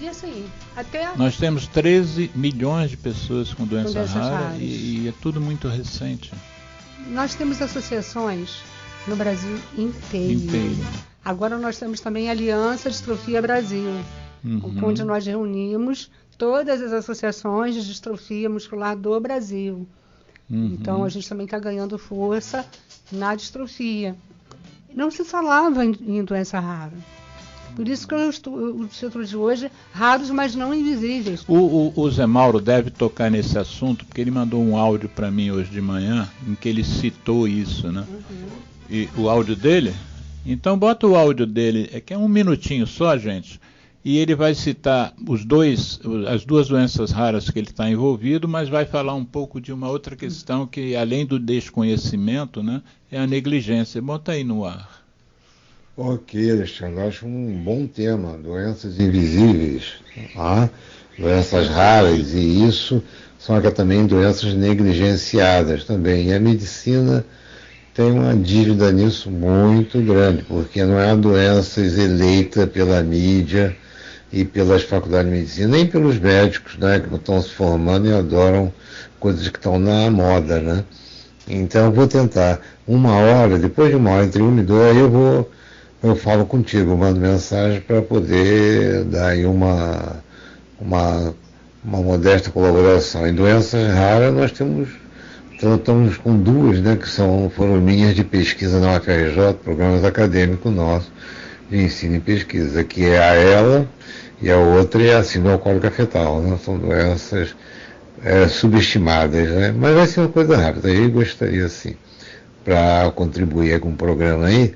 E assim, até... Nós temos 13 milhões de pessoas com doença rara e é tudo muito recente. Nós temos associações no Brasil inteiro. Agora nós temos também a Aliança Distrofia Brasil, onde nós reunimos todas as associações de distrofia muscular do Brasil. Então a gente também está ganhando força na distrofia. Não se falava em doença rara. Por isso que o título de hoje, raros, mas não invisíveis. O Zé Mauro deve tocar nesse assunto, porque ele mandou um áudio para mim hoje de manhã, em que ele citou isso, né? E o áudio dele? Então bota o áudio dele, que é 1 minutinho só, gente, e ele vai citar as duas doenças raras que ele está envolvido, mas vai falar um pouco de uma outra questão que, além do desconhecimento, né, é a negligência. Bota aí no ar. Ok, Alexandre, acho um bom tema, doenças invisíveis. doenças raras, e isso são também doenças negligenciadas também. E a medicina tem uma dívida nisso muito grande, porque não é uma doença eleita pela mídia e pelas faculdades de medicina, nem pelos médicos, né, que estão se formando e adoram coisas que estão na moda, né? Então eu vou tentar uma hora, depois de uma hora, entre 1 e 2, eu falo contigo, eu mando mensagem para poder dar aí uma modesta colaboração. Em doenças raras nós estamos com 2, né, que foram linhas de pesquisa na UFRJ, programas acadêmicos nossos de ensino e pesquisa, que é a ELA e a outra é a síndrome alcoólica fetal, né? São doenças subestimadas, né? Mas vai ser uma coisa rápida. Aí gostaria, sim, para contribuir com o programa aí,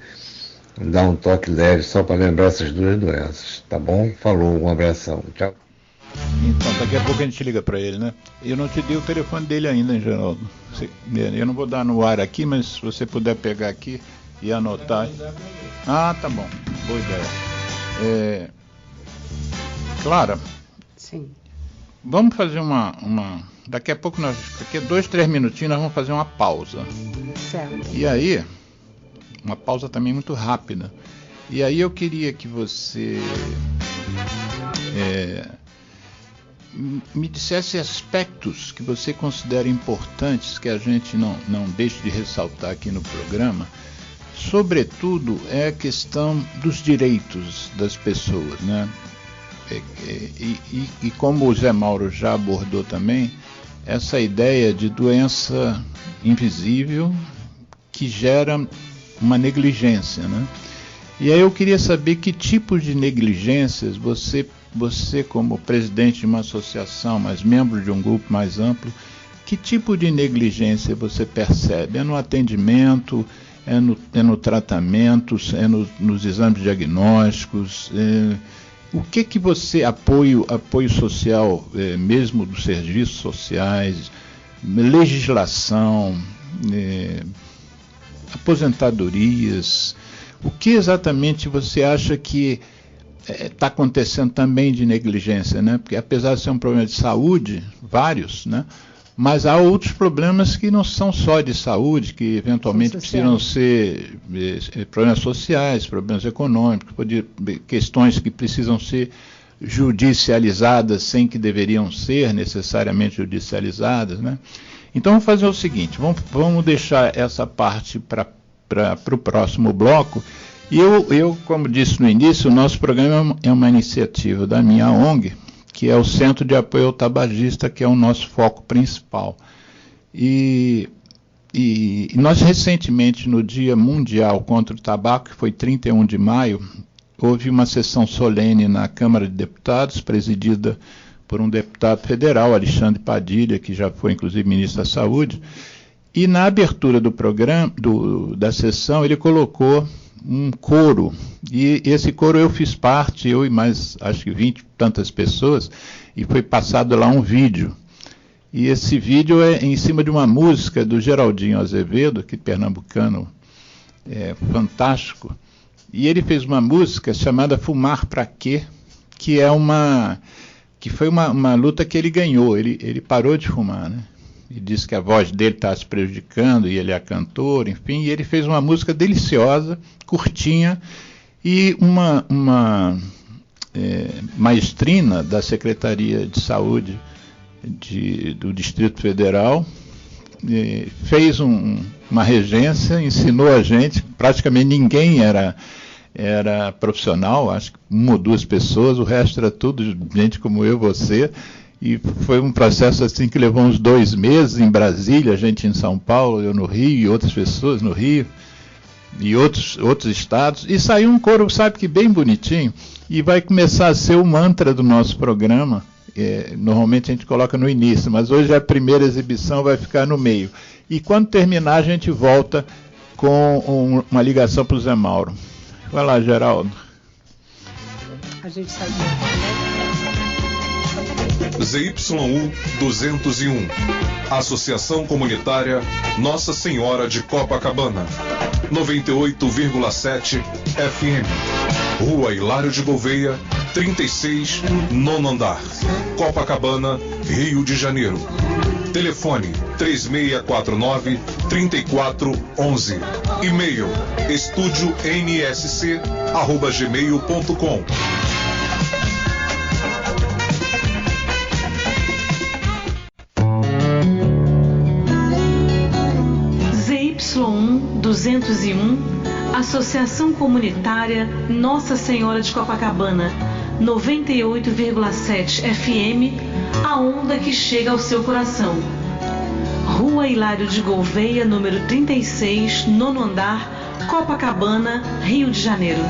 dar um toque leve só para lembrar essas 2 doenças, tá bom? Falou, um abração, tchau. Então, daqui a pouco a gente liga para ele, né? Eu não te dei o telefone dele ainda, Geraldo. Eu não vou dar no ar aqui, mas se você puder pegar aqui e anotar. Ah, tá bom. Boa ideia. Clara. Sim. Vamos fazer daqui a pouco, daqui a 2, 3 minutinhos, nós vamos fazer uma pausa. Certo. E aí, uma pausa também muito rápida. E aí eu queria que você me dissesse aspectos que você considera importantes, que a gente não deixe de ressaltar aqui no programa. Sobretudo é a questão dos direitos das pessoas, né? E como o Zé Mauro já abordou também, essa ideia de doença invisível que gera uma negligência, né? E aí eu queria saber que tipo de negligências você como presidente de uma associação, mas membro de um grupo mais amplo, que tipo de negligência você percebe? É no atendimento, é no tratamento, é nos exames diagnósticos? O que você, apoio social, mesmo dos serviços sociais, legislação, aposentadorias, o que exatamente você acha que está acontecendo também de negligência, né? Porque apesar de ser um problema de saúde, vários, né? Mas há outros problemas que não são só de saúde, que eventualmente precisam ser problemas sociais, problemas econômicos, questões que precisam ser judicializadas sem que deveriam ser necessariamente judicializadas, né? Então vamos fazer o seguinte, vamos deixar essa parte para o próximo bloco. E eu, como disse no início, o nosso programa é uma iniciativa da minha ONG, que é o Centro de Apoio ao Tabagista, que é o nosso foco principal. E nós recentemente, no Dia Mundial contra o Tabaco, que foi 31 de maio, houve uma sessão solene na Câmara de Deputados, presidida por um deputado federal, Alexandre Padilha, que já foi inclusive ministro da Saúde, e na abertura do programa, da sessão, ele colocou um coro, e esse coro eu fiz parte, eu e mais acho que 20 e tantas pessoas, e foi passado lá um vídeo, e esse vídeo é em cima de uma música do Geraldinho Azevedo, que pernambucano, fantástico, e ele fez uma música chamada Fumar Pra Quê, que foi uma luta que ele ganhou, ele parou de fumar, né? E disse que a voz dele está se prejudicando, e ele é cantor, enfim, e ele fez uma música deliciosa, curtinha, e uma maestrina da Secretaria de Saúde do Distrito Federal fez uma regência, ensinou a gente, praticamente ninguém era profissional, acho que 1 ou 2 pessoas, o resto era tudo gente como eu, você. E foi um processo assim que levou uns 2 meses em Brasília, a gente em São Paulo, eu no Rio, e outras pessoas no Rio, e outros estados, e saiu um coro, sabe que bem bonitinho, e vai começar a ser o mantra do nosso programa. Normalmente a gente coloca no início, mas hoje a primeira exibição vai ficar no meio. E quando terminar a gente volta com uma ligação para o Zé Mauro. Vai lá, Geraldo. A gente sabe. ZYU 201, Associação Comunitária Nossa Senhora de Copacabana, 98,7 FM, Rua Hilário de Gouveia, 36, nono andar, Copacabana, Rio de Janeiro. Telefone 3649-3411. E-mail estudionsc@gmail.com. ZY1 201, Associação Comunitária Nossa Senhora de Copacabana, 98,7 FM, a onda que chega ao seu coração. Rua Hilário de Gouveia, número 36, nono andar, Copacabana, Rio de Janeiro.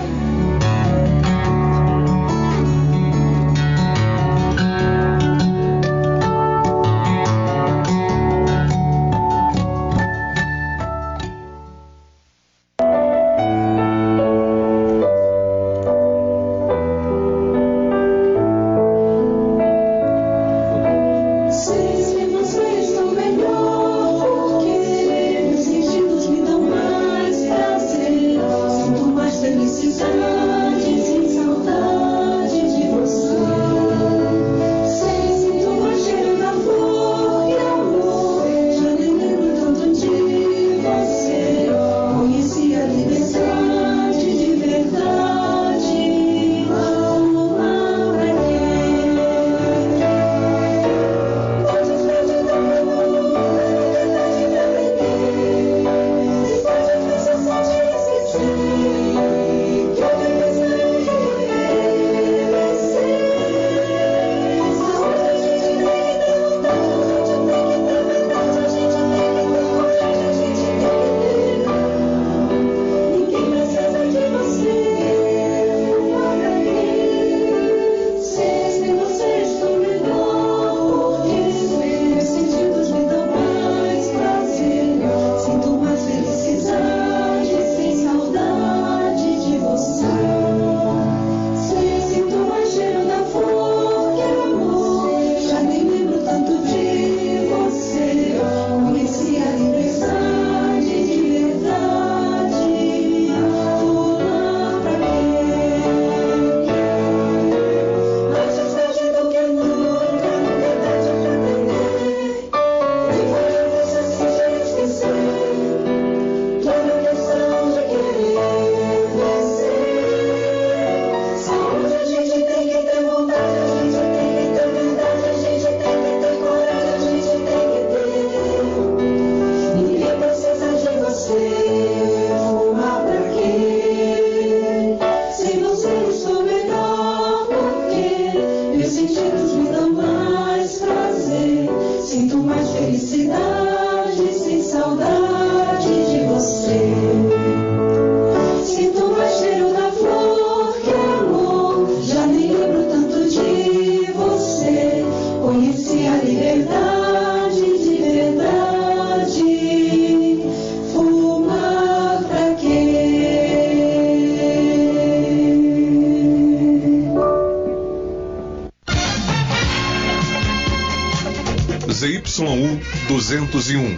ZY1 201,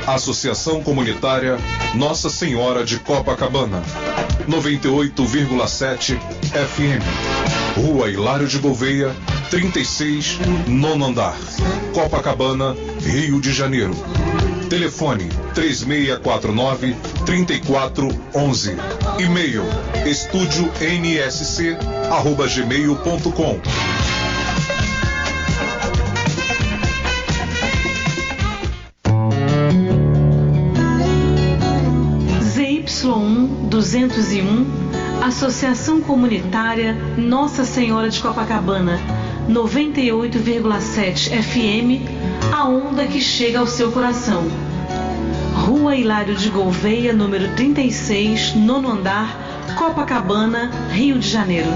Associação Comunitária Nossa Senhora de Copacabana, 98,7 FM, Rua Hilário de Gouveia, 36, nono andar, Copacabana, Rio de Janeiro. Telefone 3649-3411. E-mail estudionsc@gmail.com. ZY1 201, Associação Comunitária Nossa Senhora de Copacabana, 98,7 FM, a onda que chega ao seu coração. Rua Hilário de Gouveia, número 36, nono andar, Copacabana, Rio de Janeiro.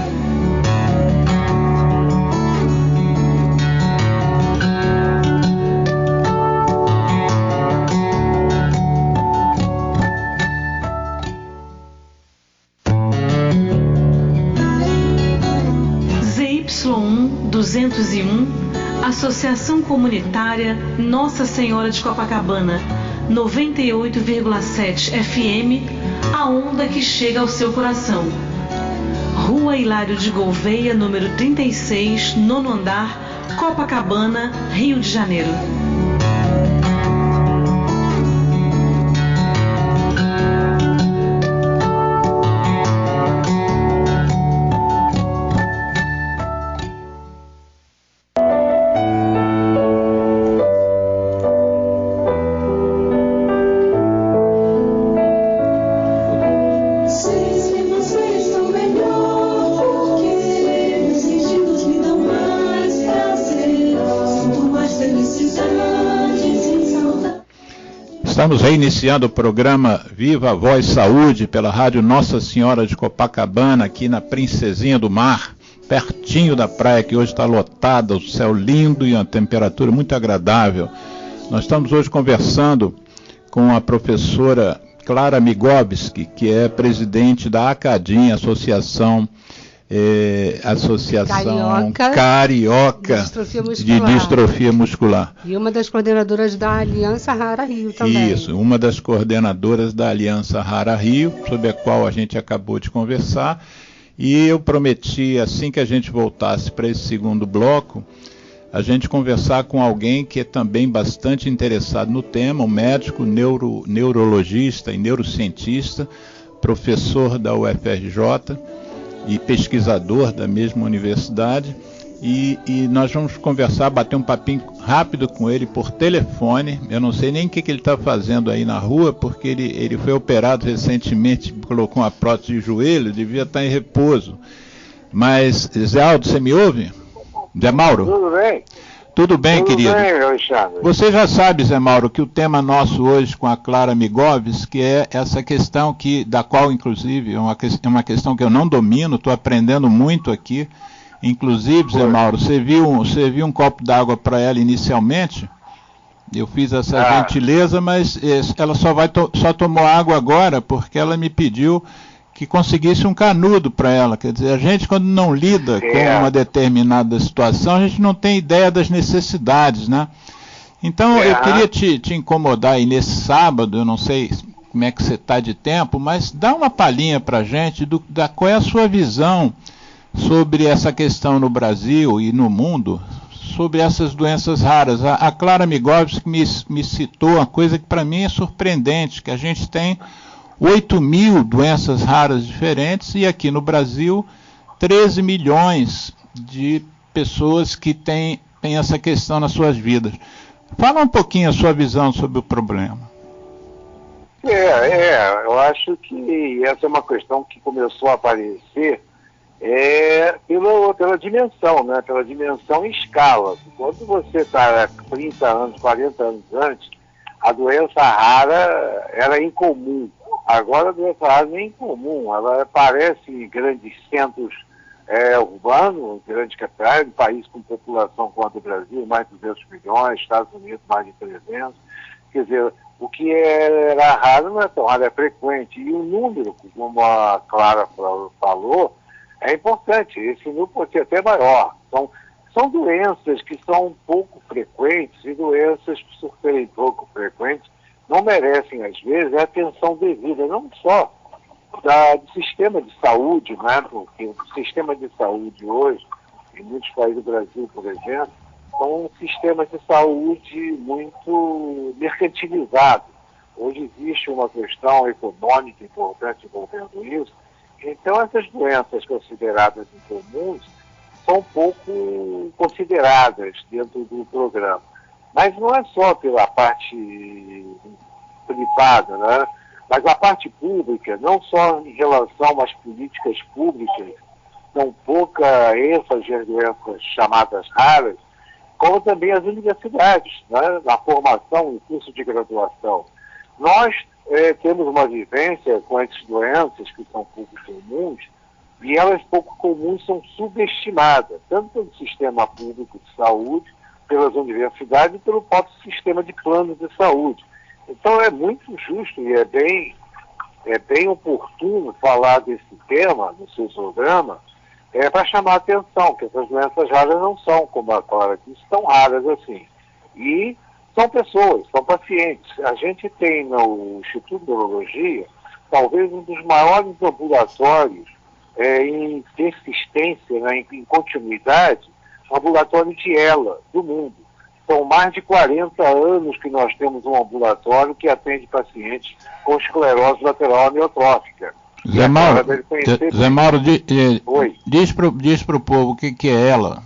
ZY1 201, Associação Comunitária Nossa Senhora de Copacabana, 98,7 FM, a onda que chega ao seu coração. Rua Hilário de Gouveia, número 36, nono andar, Copacabana, Rio de Janeiro. Estamos reiniciando o programa Viva a Voz Saúde pela Rádio Nossa Senhora de Copacabana, aqui na Princesinha do Mar, pertinho da praia, que hoje está lotada, o céu lindo e a temperatura muito agradável. Nós estamos hoje conversando com a professora Clara Migovski, que é presidente da ACADIM, Associação Carioca de Distrofia Muscular. E uma das coordenadoras da Aliança Rara Rio também. Isso, uma das coordenadoras da Aliança Rara Rio, sobre a qual a gente acabou de conversar. E eu prometi, assim que a gente voltasse para esse segundo bloco, a gente conversar com alguém que é também bastante interessado no tema, um médico, neurologista e neurocientista, professor da UFRJ, e pesquisador da mesma universidade, e nós vamos conversar, bater um papinho rápido com ele por telefone. Eu não sei nem o que ele está fazendo aí na rua, porque ele foi operado recentemente, colocou uma prótese de joelho, devia estar em repouso. Mas, Zé Aldo, você me ouve? Zé Mauro? Tudo bem? Tudo bem, querido? Tudo bem, Alexandre. Você já sabe, Zé Mauro, que o tema nosso hoje com a Clara Migovski é essa questão da qual, inclusive, é uma questão que eu não domino, estou aprendendo muito aqui. Inclusive, Zé Mauro, você viu um copo d'água para ela inicialmente? Eu fiz essa gentileza, mas ela só tomou água agora porque ela me pediu que conseguisse um canudo para ela. Quer dizer, a gente, quando não lida com uma determinada situação, a gente não tem ideia das necessidades, né? Então, eu queria te incomodar aí nesse sábado, eu não sei como é que você está de tempo, mas dá uma palhinha para a gente qual é a sua visão sobre essa questão no Brasil e no mundo, sobre essas doenças raras. A Clara Migovski me citou uma coisa que para mim é surpreendente, que a gente tem 8.000 doenças raras diferentes e aqui no Brasil 13 milhões de pessoas que têm essa questão nas suas vidas. Fala um pouquinho a sua visão sobre o problema. Eu acho que essa é uma questão que começou a aparecer pela dimensão, né? Pela dimensão em escala. Quando você está 30 anos, 40 anos antes, a doença rara era incomum. Agora a doença rara não é incomum, ela aparece em grandes centros urbanos, grandes capitais, um país com população como o Brasil, mais de 200 milhões, Estados Unidos mais de 300. Quer dizer, o que era raro não é tão raro, é frequente. E o número, como a Clara falou, é importante. Esse número pode ser até maior. São doenças que são pouco frequentes, e doenças por serem pouco frequentes não merecem, às vezes, a atenção devida, não só do sistema de saúde, né? Porque o sistema de saúde hoje, em muitos países do Brasil, por exemplo, são sistemas de saúde muito mercantilizados. Hoje existe uma questão econômica importante envolvendo isso. Então, essas doenças consideradas incomuns são pouco consideradas dentro do programa. Mas não é só pela parte privada, né? Mas a parte pública, não só em relação às políticas públicas, dão pouca ênfase às doenças chamadas raras, como também as universidades, né? Na formação, no curso de graduação. Nós temos uma vivência com essas doenças que são pouco comuns, e elas pouco comuns são subestimadas, tanto pelo sistema público de saúde, pelas universidades e pelo próprio sistema de planos de saúde. Então é muito justo e é bem oportuno falar desse tema no seu programa, para chamar a atenção, que essas doenças raras não são, como a Clara disse, tão raras assim. E são pessoas, são pacientes. A gente tem no Instituto de Neurologia, talvez um dos maiores ambulatórios em persistência, né, em continuidade, o ambulatório de ELA do mundo. São mais de 40 anos que nós temos um ambulatório que atende pacientes com esclerose lateral amiotrófica. Zé Mauro, diz para o povo o que é ELA.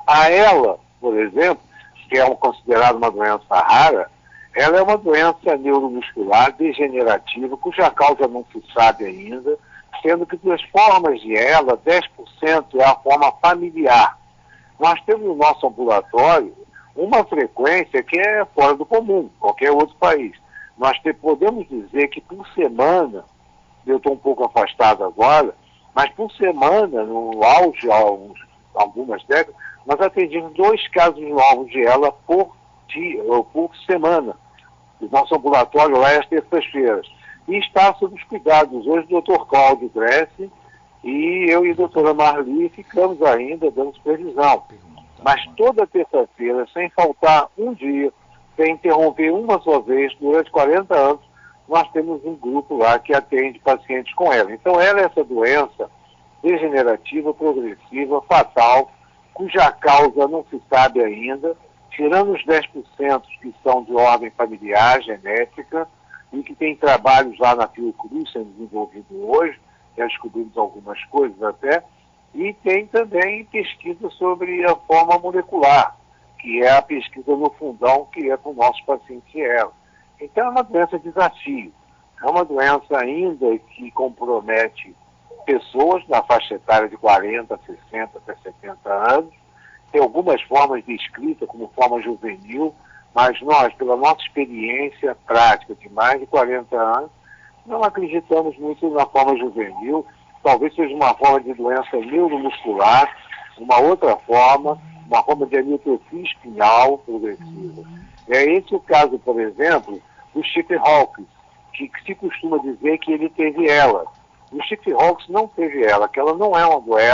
A ELA, por exemplo, que é considerada uma doença rara, ela é uma doença neuromuscular degenerativa, cuja causa não se sabe ainda, sendo que das formas de ELA, 10% é a forma familiar. Nós temos no nosso ambulatório uma frequência que é fora do comum, qualquer outro país. Nós podemos dizer que por semana, eu estou um pouco afastado agora, mas por semana, no auge, algumas décadas, nós atendemos 2 casos novos de ELA por dia, ou por semana. O nosso ambulatório lá é às terças-feiras. E está sob os cuidados hoje do Dr. Cláudio Dressi, e eu e a doutora Marli ficamos ainda dando supervisão. Mas toda terça-feira, sem faltar um dia, sem interromper uma só vez, durante 40 anos, nós temos um grupo lá que atende pacientes com ela. Então ela é essa doença degenerativa, progressiva, fatal, cuja causa não se sabe ainda, tirando os 10% que são de ordem familiar, genética, e que tem trabalhos lá na Fiocruz sendo desenvolvido hoje, já descobrimos algumas coisas até, e tem também pesquisa sobre a forma molecular, que é a pesquisa no fundão, que é para o nosso paciente ELA. Então é uma doença de desafio, é uma doença ainda que compromete pessoas na faixa etária de 40, 60 até 70 anos, tem algumas formas descritas como forma juvenil, mas nós, pela nossa experiência prática de mais de 40 anos, não acreditamos muito na forma juvenil. Talvez seja uma forma de doença neuromuscular, uma outra forma, uma forma de amiotropia espinhal progressiva. É esse o caso, por exemplo, do Stieff-Hawkes, que se costuma dizer que ele teve ELA. O Stieff-Hawkes não teve ELA, que ela não é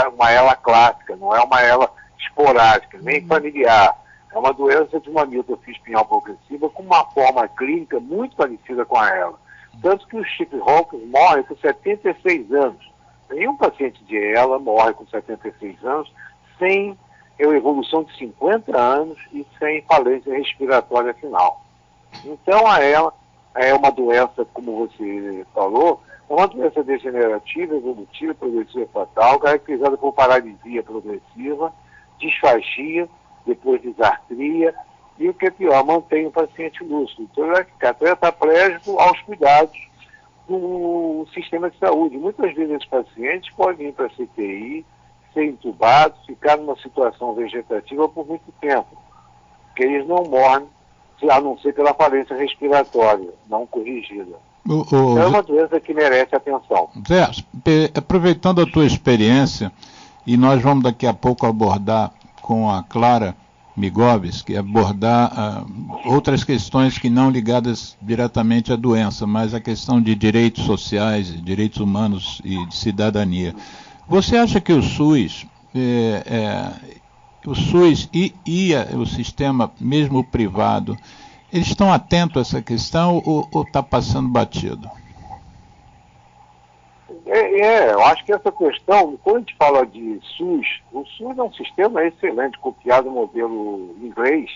uma ELA clássica, não é uma ELA esporádica, nem familiar. É uma doença de uma amiotropia espinhal progressiva com uma forma clínica muito parecida com a ELA. Tanto que o Stieff-Hawkes morre com 76 anos. Nenhum paciente de ELA morre com 76 anos sem evolução de 50 anos e sem falência respiratória final. Então a ELA é uma doença, como você falou, é uma doença degenerativa, evolutiva, progressiva e fatal, caracterizada por paralisia progressiva, disfagia, depois disartria, e o que é pior, mantém o paciente lúcido. Então ele vai ficar tetraplégico aos cuidados do sistema de saúde. Muitas vezes esses pacientes podem ir para a CTI, ser entubados, ficar numa situação vegetativa por muito tempo, porque eles não morrem, a não ser pela falência respiratória, não corrigida. Então é uma doença que merece atenção. Zé, aproveitando a tua experiência, e nós vamos daqui a pouco abordar com a Clara Migovski, abordar outras questões que não ligadas diretamente à doença, mas a questão de direitos sociais, direitos humanos e de cidadania. Você acha que o SUS e o sistema, mesmo privado, eles estão atentos a essa questão ou está passando batido? Eu acho que essa questão, quando a gente fala de SUS, o SUS é um sistema excelente, copiado do modelo inglês,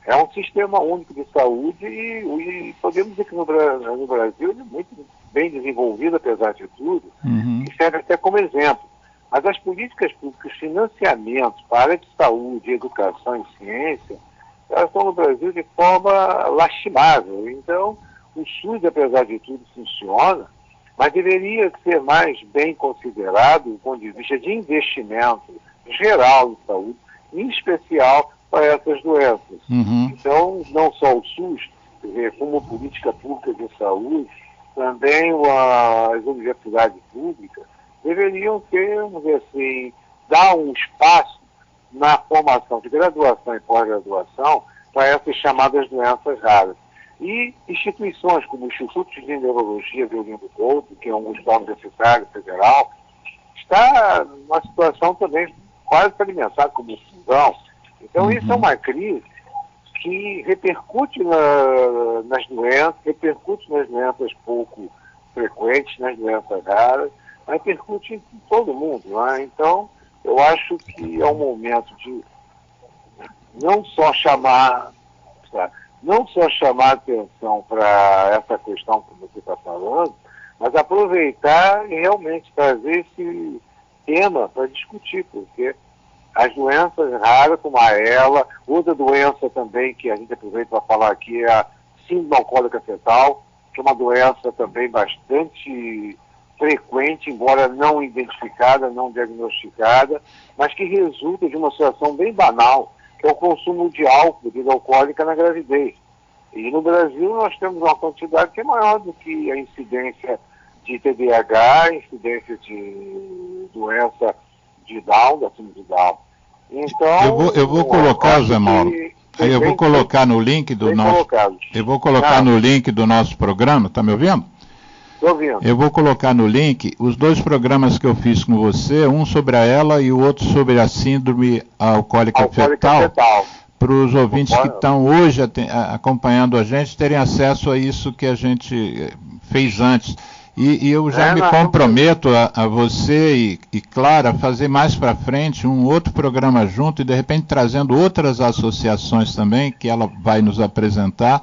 é um sistema único de saúde e podemos dizer que no Brasil ele é muito bem desenvolvido, apesar de tudo, e serve até como exemplo. Mas as políticas públicas, financiamentos para a área de saúde, educação e ciência, elas estão no Brasil de forma lastimável. Então, o SUS, apesar de tudo, funciona, mas deveria ser mais bem considerado do ponto de vista de investimento geral em saúde, em especial para essas doenças. Então, não só o SUS, como política pública de saúde, também as universidades públicas deveriam ter, vamos dizer assim, dar um espaço na formação de graduação e pós-graduação para essas chamadas doenças raras. E instituições como o Instituto de Neurologia de Olinda Couto, que é um hospital universitário federal, está numa situação também quase alimentada como fundão. Então, isso é uma crise que repercute nas doenças, repercute nas doenças pouco frequentes, nas doenças raras, repercute em todo mundo, né? Então, eu acho que é um momento de não só chamar atenção para essa questão que você está falando, mas aproveitar e realmente trazer esse tema para discutir, porque as doenças raras como a ela, outra doença também que a gente aproveita para falar aqui é a síndrome alcoólica fetal, que é uma doença também bastante frequente, embora não identificada, não diagnosticada, mas que resulta de uma situação bem banal, que é o consumo de álcool, bebida alcoólica na gravidez. E no Brasil nós temos uma quantidade que é maior do que a incidência de TDAH, incidência de doença de Down, da síndrome de Down. Então, eu vou colocar, Zé Mauro, eu vou colocar no link do nosso, eu vou colocar no link do nosso programa, tá me ouvindo? Estou ouvindo. Eu vou colocar no link os 2 programas que eu fiz com você, um sobre a ela e o outro sobre a síndrome alcoólica fetal. Para os ouvintes que estão hoje acompanhando a gente terem acesso a isso que a gente fez antes. E eu já me comprometo a você e Clara a fazer mais para frente um outro programa junto e de repente trazendo outras associações também que ela vai nos apresentar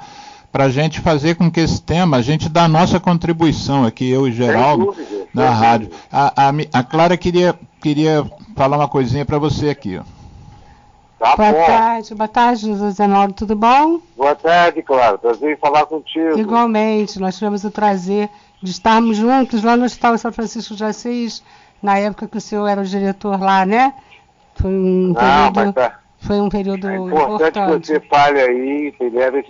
para a gente fazer com que esse tema, a gente dá a nossa contribuição aqui, eu e Geraldo, na rádio. A Clara queria falar uma coisinha para você aqui, ó. Tá boa tarde, José Mauro, tudo bom? Boa tarde, Clara, prazer em falar contigo. Igualmente, nós tivemos o prazer de estarmos juntos lá no Hospital São Francisco de Assis, na época que o senhor era o diretor lá, né? Foi um período importante. É importante que você fale aí, que leve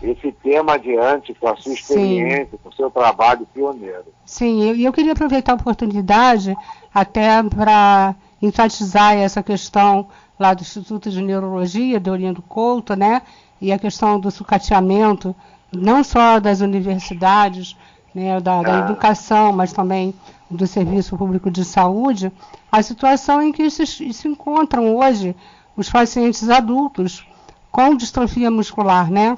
esse tema adiante com a sua experiência, com o seu trabalho pioneiro. Sim, eu queria aproveitar a oportunidade até para enfatizar essa questão lá do Instituto de Neurologia, de Olinda do Couto, né? E a questão do sucateamento, não só das universidades, né, da educação, mas também do Serviço Público de Saúde, a situação em que se encontram hoje os pacientes adultos com distrofia muscular, né?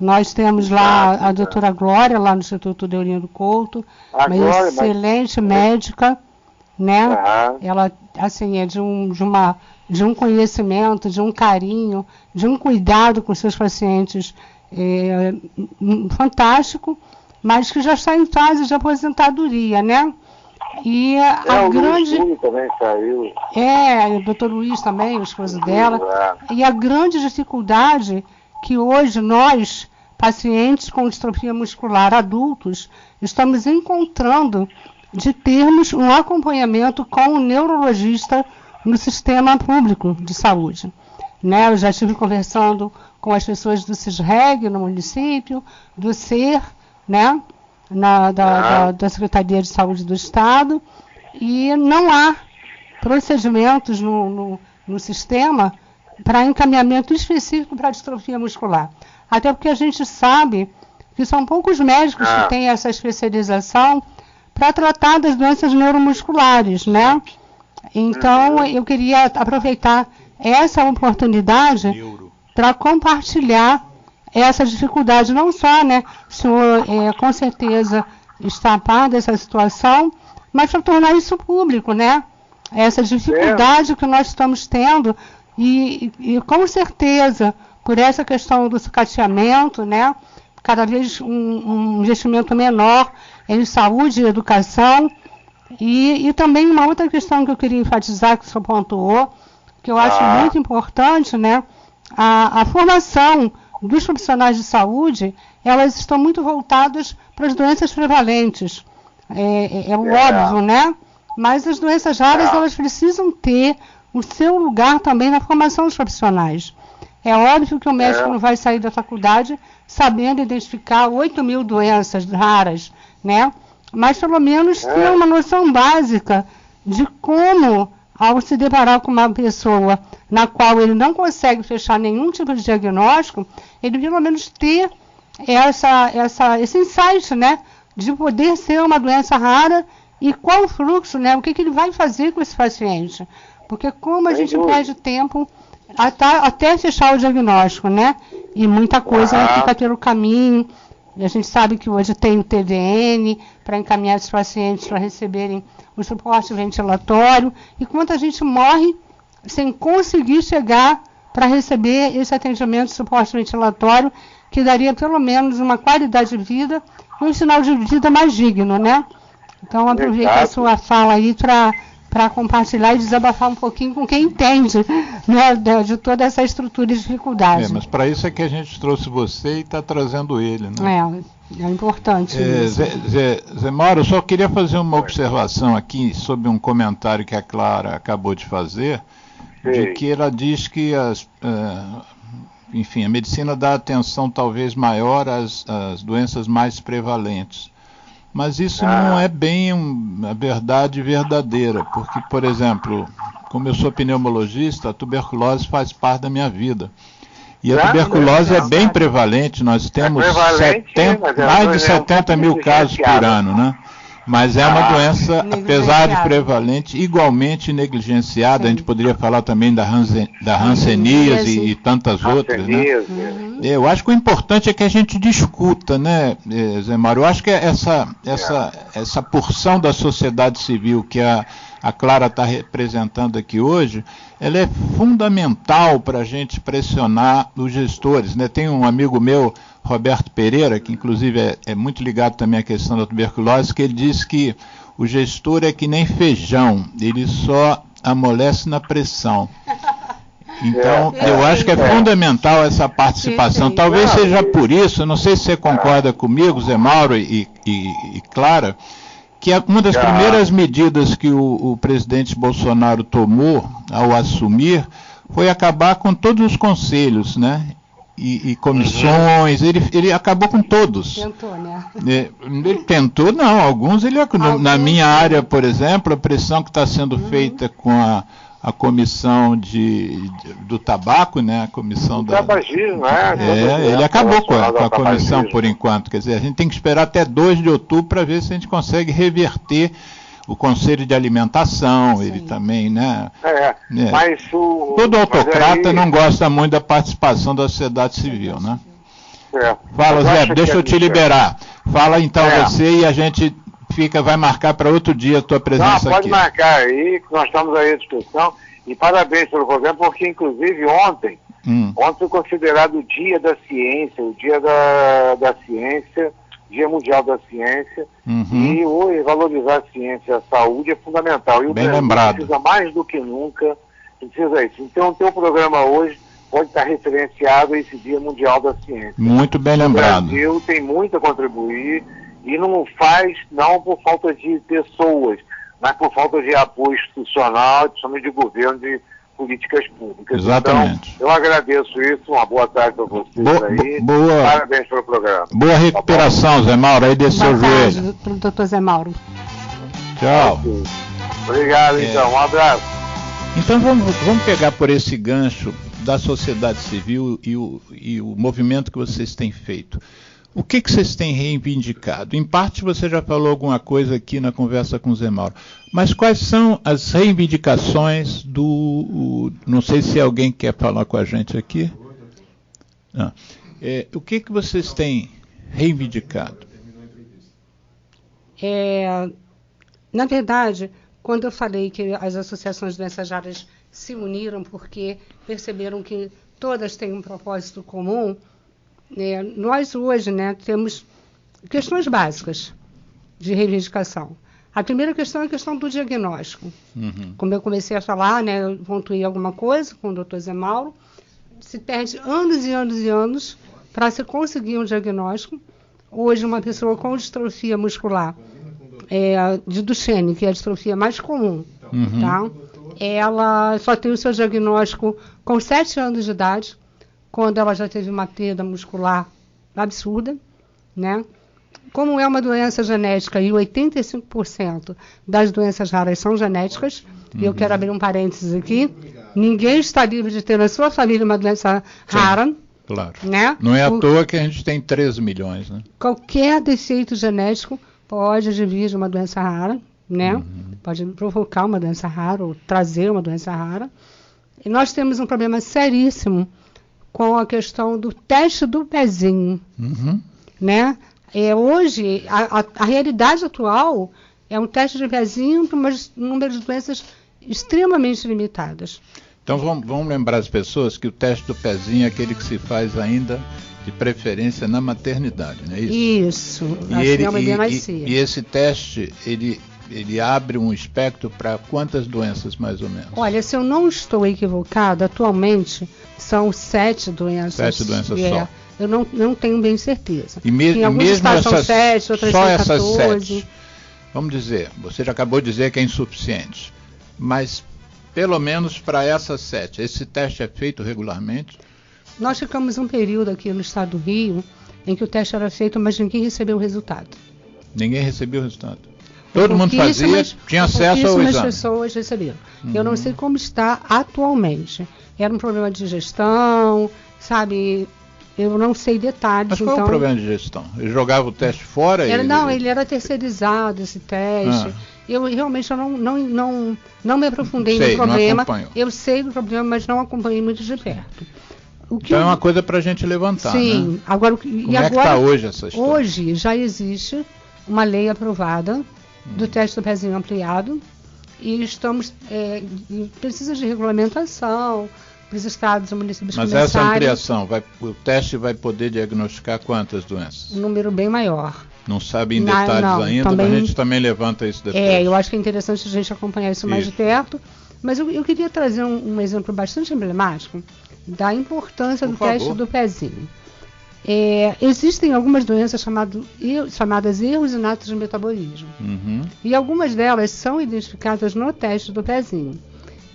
Nós temos lá a doutora Glória, lá no Instituto de Olinda do Couto, uma excelente médica, né? Ela, assim, é de um conhecimento, de um carinho, de um cuidado com seus pacientes fantástico, mas que já está em fase de aposentadoria, né? E a grande... Luiz também saiu. O doutor Luiz também, o esposo dela. E a grande dificuldade que hoje nós, pacientes com distrofia muscular adultos, estamos encontrando de termos um acompanhamento com o neurologista no sistema público de saúde. Né? Eu já estive conversando com as pessoas do CISREG no município, do SER, né? Da Secretaria de Saúde do Estado, e não há procedimentos no sistema para encaminhamento específico para distrofia muscular. Até porque a gente sabe que são poucos médicos que têm essa especialização para tratar das doenças neuromusculares, né? Então, eu queria aproveitar essa oportunidade para compartilhar essa dificuldade, não só, né? O senhor, com certeza, está a par dessa situação, mas para tornar isso público, né? Essa dificuldade que nós estamos tendo e com certeza, por essa questão do sucateamento, né? Cada vez um investimento menor em saúde e educação. E também uma outra questão que eu queria enfatizar, que o senhor pontuou, que eu acho muito importante, né? A formação dos profissionais de saúde, elas estão muito voltadas para as doenças prevalentes. É óbvio, né? Mas as doenças raras, elas precisam ter o seu lugar também na formação dos profissionais. É óbvio que o médico não vai sair da faculdade sabendo identificar 8.000 doenças raras, né? Mas pelo menos ter uma noção básica de como, ao se deparar com uma pessoa na qual ele não consegue fechar nenhum tipo de diagnóstico, ele pelo menos ter esse insight, né? De poder ser uma doença rara e qual o fluxo, né? O que ele vai fazer com esse paciente. Porque como a gente perde tempo até fechar o diagnóstico, né? E muita coisa fica pelo caminho. A gente sabe que hoje tem o TVN para encaminhar os pacientes para receberem o suporte ventilatório. E quanta gente morre sem conseguir chegar para receber esse atendimento de suporte ventilatório, que daria pelo menos uma qualidade de vida e um sinal de vida mais digno, né? Então, aproveito a sua fala aí para compartilhar e desabafar um pouquinho com quem entende, né, de toda essa estrutura e dificuldade. Mas para isso é que a gente trouxe você e está trazendo ele, né? É importante isso. Zé Mauro, eu só queria fazer uma observação aqui sobre um comentário que a Clara acabou de fazer, de que ela diz que a medicina dá atenção talvez maior às doenças mais prevalentes. Mas isso não é bem a verdade verdadeira, porque, por exemplo, como eu sou pneumologista, a tuberculose faz parte da minha vida. E a tuberculose é bem prevalente, nós temos mais de 70 mil casos por ano, né? Mas é uma doença, apesar de prevalente, igualmente negligenciada. A gente poderia falar também da hanseníase e tantas outras, né? Eu acho que o importante é que a gente discuta, né, Zé Mauro? Eu acho que essa porção da sociedade civil que a Clara está representando aqui hoje, ela é fundamental para a gente pressionar os gestores, né? Tem um amigo meu, Roberto Pereira, que inclusive é muito ligado também à questão da tuberculose, que ele diz que o gestor é que nem feijão, ele só amolece na pressão. Então, eu acho que é fundamental essa participação. Talvez seja por isso, não sei se você concorda comigo, Zé Mauro e Clara, que uma das primeiras medidas que o presidente Bolsonaro tomou ao assumir foi acabar com todos os conselhos, né? E comissões, ele acabou com todos. Tentou, né? Ele tentou, não, alguns na minha área, por exemplo, a pressão que está sendo feita com a comissão do tabaco, né? A comissão do tabagismo, né? Ele acabou com a comissão por enquanto. Quer dizer, a gente tem que esperar até 2 de outubro para ver se a gente consegue reverter o Conselho de Alimentação. Ele também, né? Mas todo autocrata não gosta muito da participação da sociedade civil, né? Fala, Zé, deixa eu te liberar. Fala então você e a gente vai marcar para outro dia a tua presença aqui. Pode marcar aí, que nós estamos aí à discussão. E parabéns pelo programa, porque inclusive ontem foi considerado o Dia da Ciência, o Dia da Ciência, Dia Mundial da Ciência. E hoje valorizar a ciência e a saúde é fundamental. E o Brasil precisa mais do que nunca, precisa isso. Então o teu programa hoje pode estar referenciado a esse Dia Mundial da Ciência. Muito bem lembrado. O Brasil tem muito a contribuir. E não faz, não por falta de pessoas, mas por falta de apoio institucional, principalmente de governo, de políticas públicas. Exatamente. Então, eu agradeço isso, uma boa tarde para vocês aí. Parabéns pelo programa. Boa recuperação, Zé Mauro, aí desse seu joelho. Para o doutor Zé Mauro. Tchau. Obrigado, então. Um abraço. Então vamos pegar por esse gancho da sociedade civil e o movimento que vocês têm feito. O que vocês têm reivindicado? Em parte você já falou alguma coisa aqui na conversa com o Zé Mauro, mas quais são as reivindicações não sei se alguém quer falar com a gente aqui. Não. O que vocês têm reivindicado? Na verdade, quando eu falei que as associações de doenças raras se uniram porque perceberam que todas têm um propósito comum, nós hoje, né, temos questões básicas de reivindicação. A primeira questão é a questão do diagnóstico. Como eu comecei a falar, né, eu pontuei alguma coisa com o Dr. Zé Mauro, se perde anos e anos e anos para se conseguir um diagnóstico. Hoje, uma pessoa com distrofia muscular de Duchenne, que é a distrofia mais comum, tá? Ela só tem o seu diagnóstico com 7 anos de idade, quando ela já teve uma perda muscular absurda, né? Como é uma doença genética e 85% das doenças raras são genéticas, e eu quero abrir um parênteses aqui, ninguém está livre de ter na sua família uma doença rara. Sim, claro. Né? Não é à toa que a gente tem 13 milhões, né? Qualquer defeito genético pode advir de uma doença rara, né? Pode provocar uma doença rara ou trazer uma doença rara. E nós temos um problema seríssimo com a questão do teste do pezinho. né? Hoje, a realidade atual é um teste de pezinho para um número de doenças extremamente limitadas. Então vamos lembrar as pessoas que o teste do pezinho é aquele que se faz ainda de preferência na maternidade, não é isso? Isso, e esse teste, ele abre um espectro para quantas doenças, mais ou menos? Olha, se eu não estou equivocada, atualmente são 7 doenças. 7 doenças só. Eu não tenho bem certeza. E em alguns estados são 7, outras só são 14. Essas 7, vamos dizer, você já acabou de dizer que é insuficiente, mas pelo menos para essas 7, esse teste é feito regularmente? Nós ficamos um período aqui no estado do Rio em que o teste era feito, mas ninguém recebeu o resultado. Ninguém recebeu o resultado? Todo mundo fazia, tinha acesso ao exame? Pessoas receberam. Eu não sei como está atualmente. Era um problema de gestão, sabe? Eu não sei detalhes. Mas qual é o problema de gestão? Ele jogava o teste fora? Ele era terceirizado, esse teste. Eu realmente não me aprofundei no problema. Eu sei do problema, mas não acompanhei muito de perto. Então é uma coisa para a gente levantar, sim, né? Agora, como é que está hoje essa história? Hoje já existe uma lei aprovada do teste do pezinho ampliado e estamos precisa de regulamentação para os estados e municípios começarem. Mas essa ampliação, o teste vai poder diagnosticar quantas doenças? Um número bem maior. Não sabe em detalhes ainda, mas a gente também levanta isso depois. Eu acho que é interessante a gente acompanhar isso mais de perto. Mas eu queria trazer um exemplo bastante emblemático da importância do teste do pezinho. Existem algumas doenças chamadas erros inatos de metabolismo. E algumas delas são identificadas no teste do pezinho.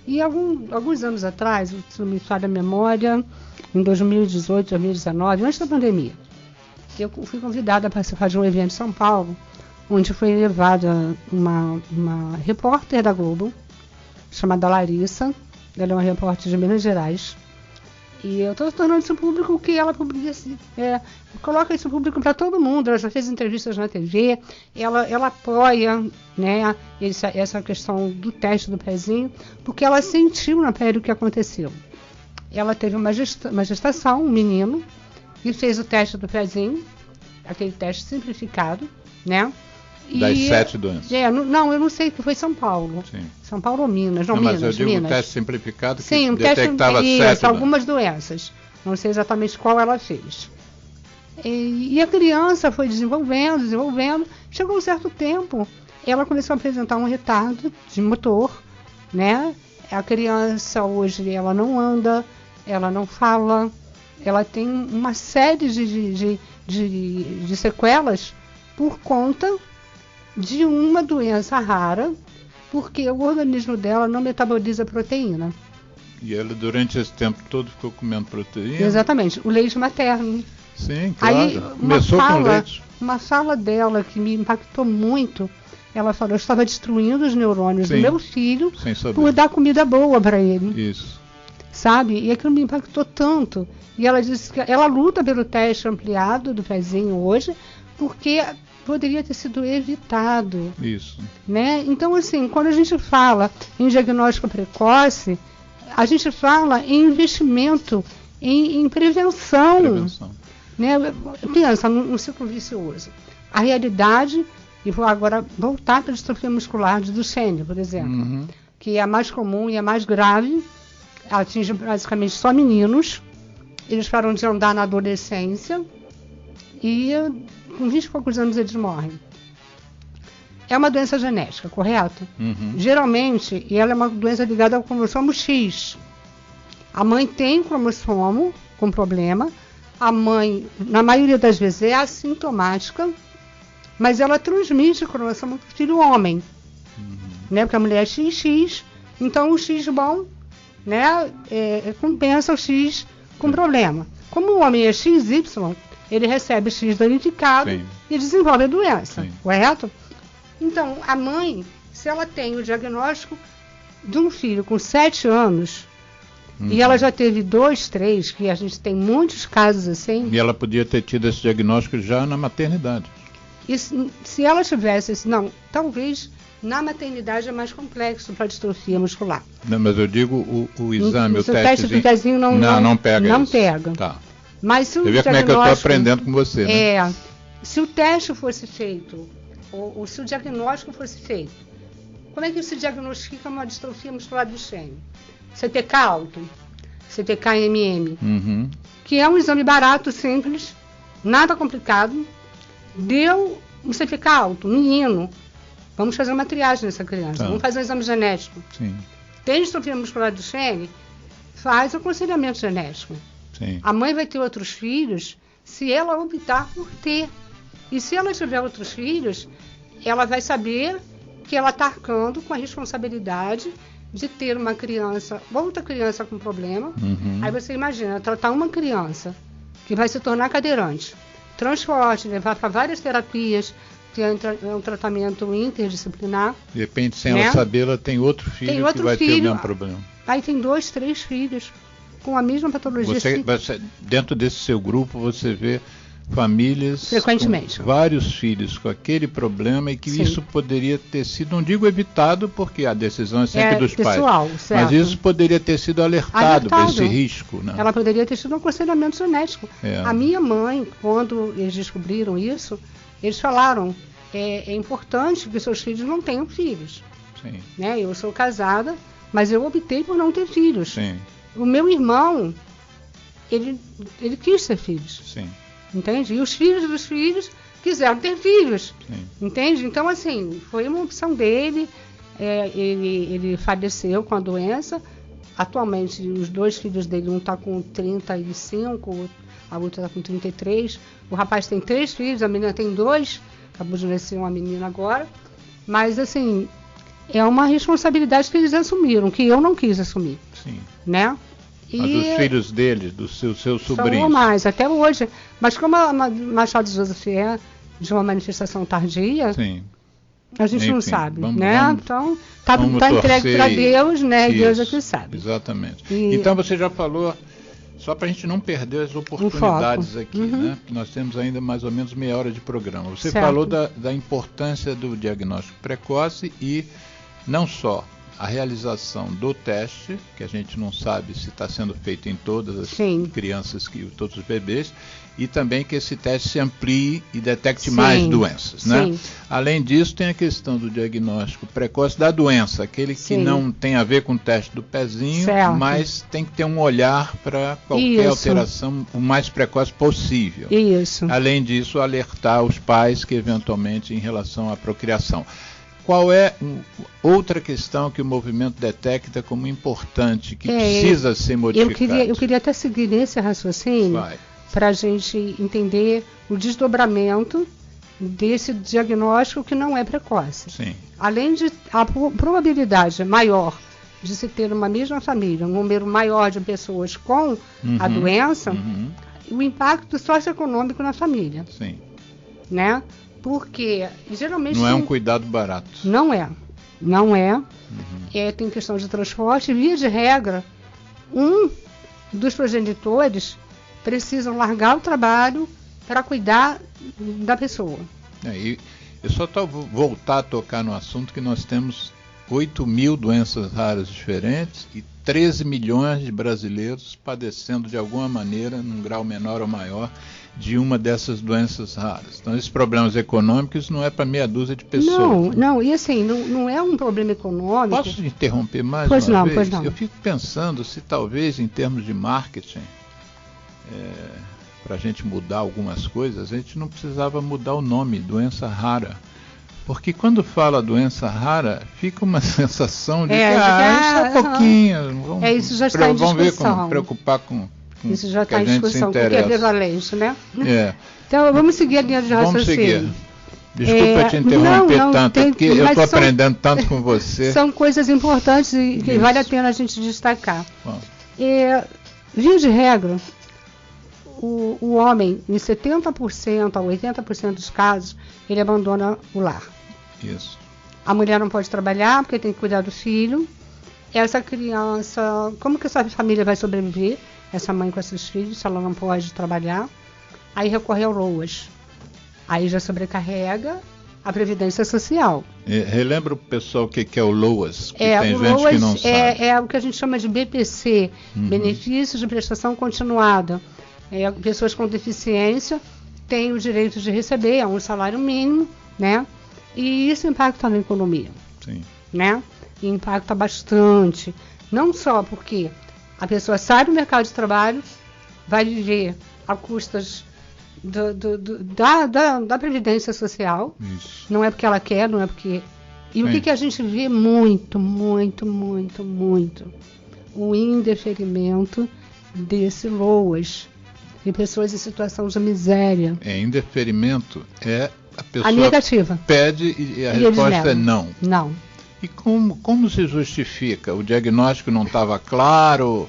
E alguns anos atrás, se não me falha a memória, em 2018, 2019, antes da pandemia, eu fui convidada a participar de um evento em São Paulo, onde foi levada uma repórter da Globo, chamada Larissa. Ela é uma repórter de Minas Gerais. E eu estou tornando isso público que ela publica, coloca isso público para todo mundo. Ela já fez entrevistas na TV, ela apoia, né, essa questão do teste do pezinho, porque ela sentiu na pele o que aconteceu. Ela teve uma gestação, um menino, e fez o teste do pezinho, aquele teste simplificado, né? Das 7 doenças. Eu não sei que foi São Paulo. Sim. São Paulo ou Minas, não Minas. Mas eu digo Minas. O teste simplificado que sim, detectava 7 algumas doenças. Não sei exatamente qual ela fez. E a criança foi desenvolvendo. Chegou um certo tempo, ela começou a apresentar um retardo de motor, né? A criança hoje, ela não anda, ela não fala, ela tem uma série de sequelas por conta de uma doença rara, porque o organismo dela não metaboliza proteína. E ela, durante esse tempo todo, ficou comendo proteína? Exatamente, o leite materno. Sim, claro. Aí, começou com leite. Uma fala dela que me impactou muito, ela falou: eu estava destruindo os neurônios do meu filho por dar comida boa para ele. Isso. Sabe? E aquilo me impactou tanto. E ela disse que ela luta pelo teste ampliado do pezinho hoje, porque poderia ter sido evitado. Isso. Né? Então, assim, quando a gente fala em diagnóstico precoce, a gente fala em investimento, em prevenção. Né? Pensa no ciclo vicioso. A realidade, e vou agora voltar para a distrofia muscular de Duchenne, por exemplo, que é a mais comum e a mais grave, atinge basicamente só meninos. Eles param de andar na adolescência e com 20 e poucos anos eles morrem. É uma doença genética, correto? Geralmente, e ela é uma doença ligada ao cromossomo X. A mãe tem cromossomo com problema, a mãe, na maioria das vezes, é assintomática, mas ela transmite o cromossomo para o filho homem. Né? Porque a mulher é XX, então o X bom, né, compensa o X com problema. Como o homem é XY, ele recebe X danificado e desenvolve a doença, correto? Então, a mãe, se ela tem o diagnóstico de um filho com 7 anos, e ela já teve 2, 3, que a gente tem muitos casos assim. E ela podia ter tido esse diagnóstico já na maternidade. E se ela tivesse, talvez na maternidade é mais complexo para a distrofia muscular. Não, mas eu digo o exame, o teste do pezinho não pega. Não isso. pega. Tá. Mas se o Você vê como é que eu estou aprendendo com você, né? Se o teste fosse feito, ou se o diagnóstico fosse feito, como é que se diagnostica uma distrofia muscular do Duchenne? CTK alto, CTK-MM, que é um exame barato, simples, nada complicado. Deu um CTK alto, menino, vamos fazer uma triagem nessa criança, vamos fazer um exame genético. Sim. Tem distrofia muscular do Duchenne? Faz o aconselhamento genético. Sim. A mãe vai ter outros filhos se ela optar por ter. E se ela tiver outros filhos, ela vai saber que ela está arcando com a responsabilidade de ter uma criança, outra criança com problema. Aí você imagina, tratar uma criança que vai se tornar cadeirante, transporte, levar para várias terapias, que é um tratamento interdisciplinar. De repente, sem ela saber, ela tem outro filho que vai ter o mesmo problema. Aí tem 2, 3 filhos com a mesma patologia. Você, dentro desse seu grupo, você vê famílias frequentemente com vários filhos com aquele problema e que isso poderia ter sido, não digo evitado, porque a decisão é sempre dos pessoal, pais, certo. Mas isso poderia ter sido alertado desse risco. Né? Ela poderia ter sido um aconselhamento genético. A minha mãe, quando eles descobriram isso, eles falaram, é importante que seus filhos não tenham filhos. Sim. Né? Eu sou casada, mas eu optei por não ter filhos. Sim. O meu irmão, ele quis ter filhos. Sim. Entende? E os filhos dos filhos quiseram ter filhos. Sim. Entende? Então, assim, foi uma opção dele. Ele faleceu com a doença. Atualmente, os 2 filhos dele, um está com 35, a outra está com 33. O rapaz tem 3 filhos, a menina tem 2. Acabou de nascer uma menina agora. Mas, assim, é uma responsabilidade que eles assumiram, que eu não quis assumir. Sim. Né? Mas os filhos deles, dos seus sobrinhos? São mais, até hoje. Mas como a Machado Joseph é de uma manifestação tardia, sim. A gente não sabe, né? Então, tá vamos entregue para Deus, né? Isso, Deus é que sabe. Exatamente. Então, você já falou, só para a gente não perder as oportunidades aqui, né? Nós temos ainda mais ou menos meia hora de programa. Você falou da importância do diagnóstico precoce e não só a realização do teste, que a gente não sabe se está sendo feito em todas as crianças, todos os bebês, e também que esse teste se amplie e detecte mais doenças, né? Além disso, tem a questão do diagnóstico precoce da doença, aquele que não tem a ver com o teste do pezinho, mas tem que ter um olhar para qualquer alteração o mais precoce possível. Além disso, alertar os pais que eventualmente em relação à procriação. Qual é outra questão que o movimento detecta como importante, que precisa ser modificada? Eu queria até seguir nesse raciocínio para a gente entender o desdobramento desse diagnóstico que não é precoce. Sim. Além de a probabilidade maior de se ter uma mesma família, um número maior de pessoas com a doença, o impacto socioeconômico na família. Sim. Né? Porque geralmente não é um cuidado barato. Não é. Tem questão de transporte. Via de regra, um dos progenitores precisam largar o trabalho para cuidar da pessoa. E eu só voltar a tocar no assunto que nós temos 8 mil doenças raras diferentes e 13 milhões de brasileiros padecendo de alguma maneira, num grau menor ou maior, de uma dessas doenças raras. Então, esses problemas econômicos não é para meia dúzia de pessoas. Não, e assim, não é um problema econômico. Posso interromper mais uma vez? Pois não. Eu fico pensando se talvez em termos de marketing, para a gente mudar algumas coisas, a gente não precisava mudar o nome, doença rara. Porque quando fala doença rara, fica uma sensação de isso é pouquinho. Isso já está em discussão. Vamos ver como preocupar com isso já está em discussão, porque é prevalente, né? É. Então, vamos seguir a linha de raciocínio. Vamos seguir. Desculpa te interromper tanto, porque eu estou aprendendo tanto com você. São coisas importantes e que vale a pena a gente destacar. Via de regra, o homem, em 70% a 80% dos casos, ele abandona o lar. Isso. A mulher não pode trabalhar porque tem que cuidar do filho. Essa criança, como que essa família vai sobreviver? Essa mãe com esses filhos, se ela não pode trabalhar, aí recorre ao LOAS. Aí já sobrecarrega a Previdência Social. Relembra o pessoal o que é o LOAS, que tem gente LOAS que não sabe. É o que a gente chama de BPC, Benefícios de Prestação Continuada. Pessoas com deficiência têm o direito de receber um salário mínimo, né? E isso impacta na economia. Sim. Né? E impacta bastante. Não só porque a pessoa sai do mercado de trabalho, vai viver a custas da Previdência Social. Isso. Não é porque ela quer, não é porque... E o que a gente vê muito, o indeferimento desse LOAS, de pessoas em situação de miséria. Indeferimento é a pessoa a negativa. Pede e a resposta é não. Não. E como se justifica? O diagnóstico não estava claro?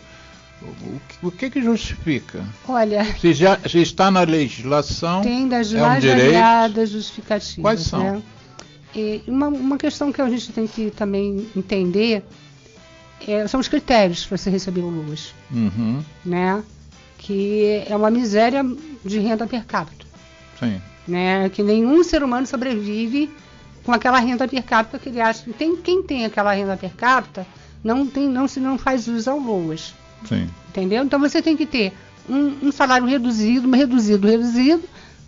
O que justifica? Olha... Se está na legislação, tem das é mais um direito. variadas justificativas. Quais são? Né? E uma questão que a gente tem que também entender são os critérios para se receber o LOAS. Uhum. Né? Que é uma miséria de renda per capita. Sim. Né? Que nenhum ser humano sobrevive com aquela renda per capita que ele acha. Quem tem aquela renda per capita não faz uso ao LOAS. Sim. Entendeu? Então você tem que ter um salário reduzido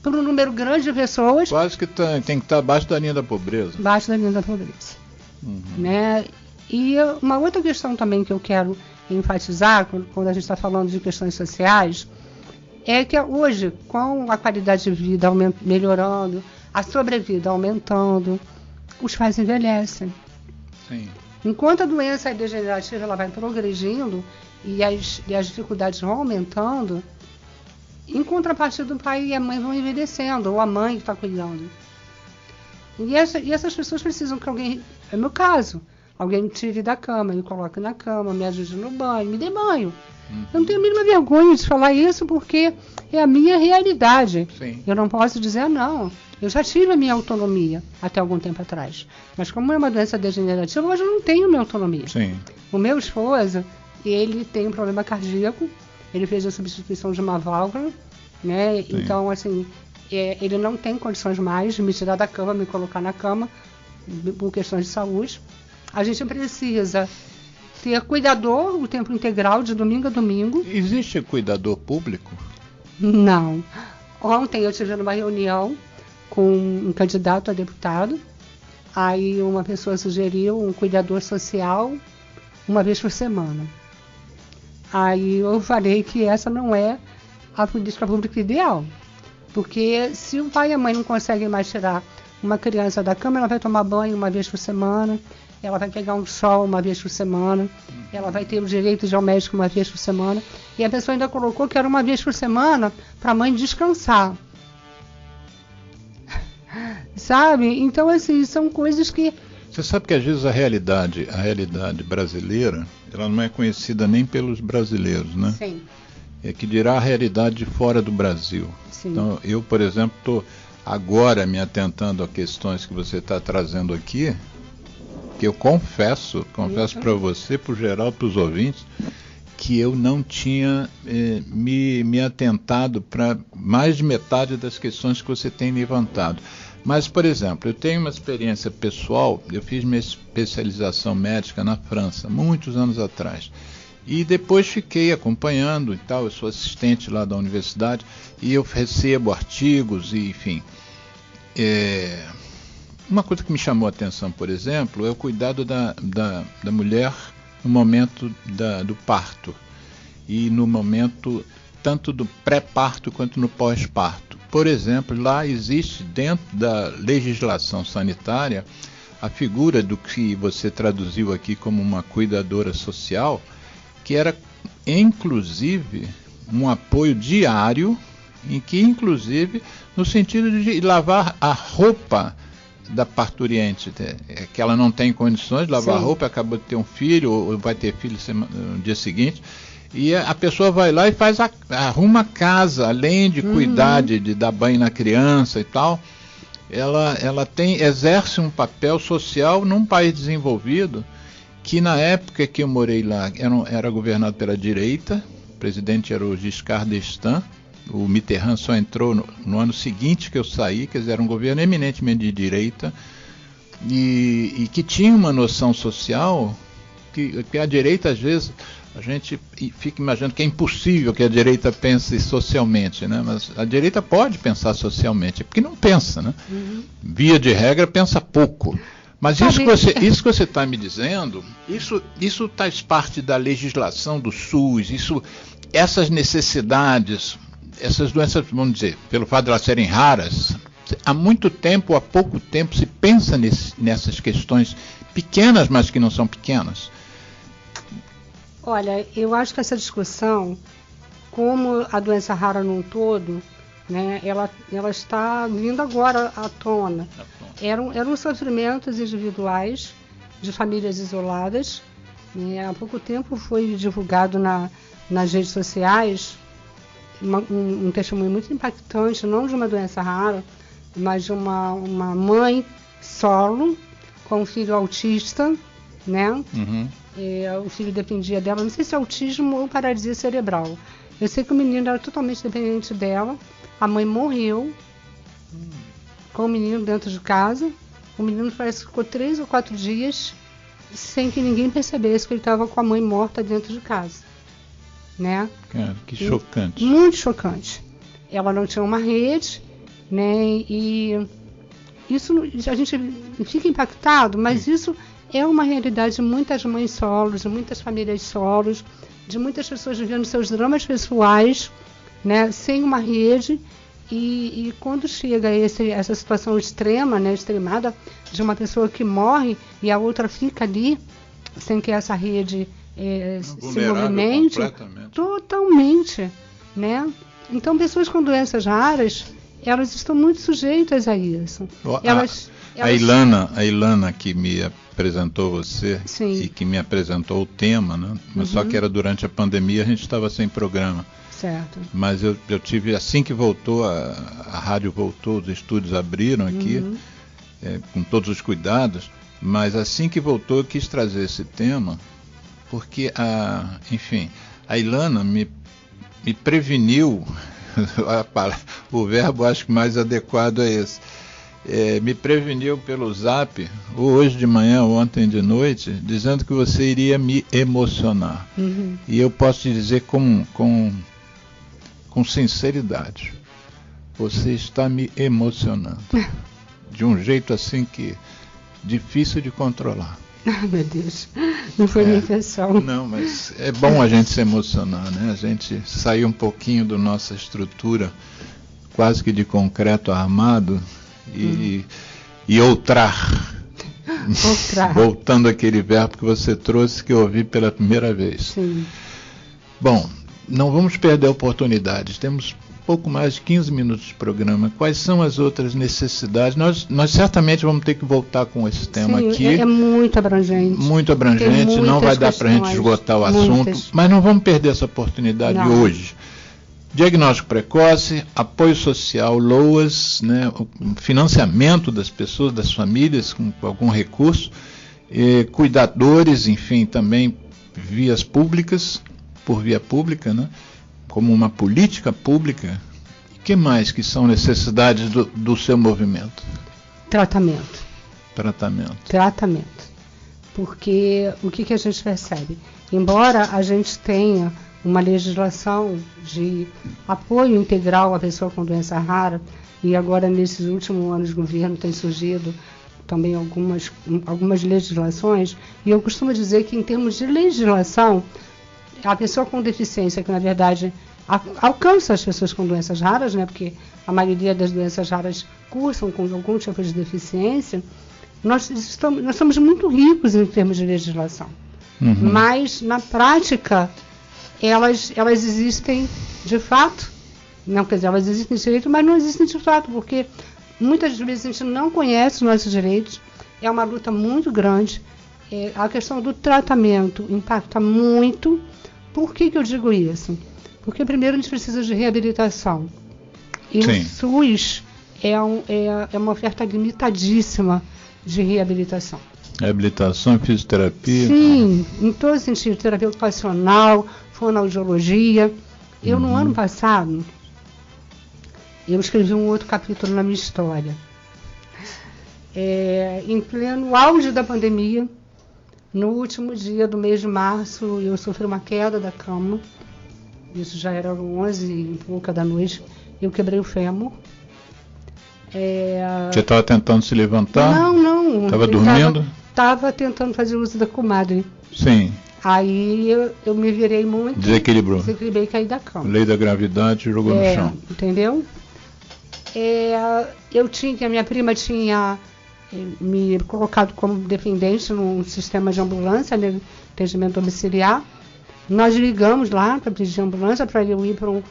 para um número grande de pessoas. Quase que tem que estar abaixo da linha da pobreza. Abaixo da linha da pobreza. Uhum. Né? E uma outra questão também que eu quero enfatizar, quando a gente está falando de questões sociais, é que hoje, com a qualidade de vida melhorando, a sobrevida aumentando, os pais envelhecem. Sim. Enquanto a doença degenerativa ela vai progredindo e as dificuldades vão aumentando, em contrapartida, o pai e a mãe vão envelhecendo, ou a mãe que está cuidando. E essas pessoas precisam que alguém, é o meu caso, alguém me tire da cama, me coloque na cama, me ajude no banho, me dê banho. Eu não tenho a mínima vergonha de falar isso, porque é a minha realidade. Sim. Eu não posso dizer não. Eu já tive a minha autonomia até algum tempo atrás. Mas como é uma doença degenerativa, hoje eu não tenho minha autonomia. Sim. O meu esposo, ele tem um problema cardíaco, ele fez a substituição de uma válvula, né? Sim. Então, assim, ele não tem condições mais de me tirar da cama, me colocar na cama, por questões de saúde. A gente precisa ter cuidador o tempo integral, de domingo a domingo. Existe cuidador público? Não. Ontem eu tive numa reunião com um candidato a deputado, aí uma pessoa sugeriu um cuidador social uma vez por semana. Aí eu falei que essa não é a política pública ideal, porque se o pai e a mãe não conseguem mais tirar uma criança da cama, ela vai tomar banho uma vez por semana, ela vai pegar um sol uma vez por semana, ela vai ter o direito de ir ao médico uma vez por semana, e a pessoa ainda colocou que era uma vez por semana para a mãe descansar. Sabe? Então, assim, são coisas que... Você sabe que às vezes a realidade brasileira, ela não é conhecida nem pelos brasileiros, né? Sim. É que dirá a realidade de fora do Brasil. Sim. Então, eu, por exemplo, estou agora me atentando a questões que você está trazendo aqui, que eu confesso para você, para o geral, para os ouvintes, que eu não tinha me atentado para mais de metade das questões que você tem levantado. Mas, por exemplo, eu tenho uma experiência pessoal, eu fiz minha especialização médica na França, muitos anos atrás. E depois fiquei acompanhando e tal, eu sou assistente lá da universidade, e eu recebo artigos, e enfim. Uma coisa que me chamou a atenção, por exemplo, é o cuidado da mulher no momento do parto, e no momento tanto do pré-parto quanto no pós-parto. Por exemplo, lá existe dentro da legislação sanitária a figura do que você traduziu aqui como uma cuidadora social, que era inclusive um apoio diário, em que inclusive no sentido de lavar a roupa da parturiente, que ela não tem condições de lavar a roupa, acabou de ter um filho, ou vai ter filho no dia seguinte, e a pessoa vai lá e arruma a casa, além de cuidar, de dar banho na criança e tal, ela exerce um papel social num país desenvolvido, que na época que eu morei lá era governado pela direita, o presidente era o Giscard d'Estaing, o Mitterrand só entrou no ano seguinte que eu saí, quer dizer, era um governo eminentemente de direita, e que tinha uma noção social que a direita às vezes A gente fica imaginando que é impossível que a direita pense socialmente, né? Mas a direita pode pensar socialmente, é porque não pensa, né? Via de regra, pensa pouco. Mas isso que você está me dizendo, isso faz parte da legislação do SUS, essas necessidades, essas doenças, vamos dizer, pelo fato de elas serem raras, há muito tempo, há pouco tempo, se pensa nessas questões pequenas, mas que não são pequenas. Olha, eu acho que essa discussão, como a doença rara num todo, né, ela está vindo agora à tona. Eram sofrimentos individuais de famílias isoladas. Né? Há pouco tempo foi divulgado nas redes sociais um testemunho muito impactante, não de uma doença rara, mas de uma mãe solo com um filho autista, né? O filho dependia dela, não sei se é autismo ou paralisia cerebral. Eu sei que o menino era totalmente dependente dela. A mãe morreu com o menino dentro de casa. O menino parece que ficou 3 ou 4 dias sem que ninguém percebesse que ele estava com a mãe morta dentro de casa. Né? Cara, que chocante. Muito chocante. Ela não tinha uma rede, né? E isso a gente fica impactado, mas isso é uma realidade de muitas mães solos, de muitas famílias solos, de muitas pessoas vivendo seus dramas pessoais, né, sem uma rede. E quando chega essa situação extrema, né, extremada, de uma pessoa que morre e a outra fica ali, sem que essa rede se movimente, totalmente, né? Então, pessoas com doenças raras, elas estão muito sujeitas a isso. A Ilana que me apresentou você, sim, e que me apresentou o tema, né? Mas só que era durante a pandemia, a gente estava sem programa. Certo. Mas eu tive, assim que voltou, a rádio voltou, os estúdios abriram aqui, com todos os cuidados, mas assim que voltou eu quis trazer esse tema, porque, a Ilana me preveniu, o verbo acho que mais adequado é esse, me preveniu pelo Zap, hoje de manhã ou ontem de noite, dizendo que você iria me emocionar. E eu posso te dizer com sinceridade, você está me emocionando de um jeito assim que difícil de controlar. Ai, meu Deus, não foi minha intenção. Não, mas é bom a gente se emocionar, né? A gente sair um pouquinho da nossa estrutura quase que de concreto armado e outrar. Voltando àquele verbo que você trouxe, que eu ouvi pela primeira vez. Sim. Bom, não vamos perder oportunidades. Temos pouco mais de 15 minutos de programa. Quais são as outras necessidades? Nós certamente vamos ter que voltar com esse tema. Sim, aqui. É muito abrangente. Muito abrangente, não vai dar para a gente esgotar o assunto, mas não vamos perder essa oportunidade hoje. Diagnóstico precoce, apoio social, LOAS, né, o financiamento das pessoas, das famílias com algum recurso, cuidadores, enfim, também vias públicas, por via pública, né, como uma política pública. O que mais que são necessidades do seu movimento? Tratamento. Porque o que a gente percebe? Embora a gente tenha uma legislação de apoio integral à pessoa com doença rara, e agora nesses últimos anos do governo tem surgido também algumas legislações, e eu costumo dizer que em termos de legislação, a pessoa com deficiência, que na verdade alcança as pessoas com doenças raras, né, porque a maioria das doenças raras cursam com algum tipo de deficiência, nós somos muito ricos em termos de legislação. Mas, na prática, elas existem de fato, não, quer dizer, elas existem de direito, mas não existem de fato, porque muitas vezes a gente não conhece os nossos direitos, é uma luta muito grande, a questão do tratamento impacta muito. Por que eu digo isso? Porque primeiro a gente precisa de reabilitação, e sim, o SUS é uma oferta limitadíssima de reabilitação. Reabilitação, fisioterapia? Sim, em todos os sentidos, terapia ocupacional, fonoaudiologia. Eu, no ano passado, eu escrevi um outro capítulo na minha história. Em pleno auge da pandemia, No último dia do mês de março, eu sofri uma queda da cama. Isso já era 11 e pouca da noite. Eu quebrei o fêmur. Você estava tentando se levantar? Não. Estava dormindo? Estava tentando fazer uso da comadre. Sim. Aí eu me virei muito. Desequilibrei e caí da cama. Lei da gravidade jogou no chão. Entendeu? A minha prima tinha me colocado como dependente num sistema de ambulância, né, atendimento domiciliar. Nós ligamos lá para pedir ambulância para eu ir para um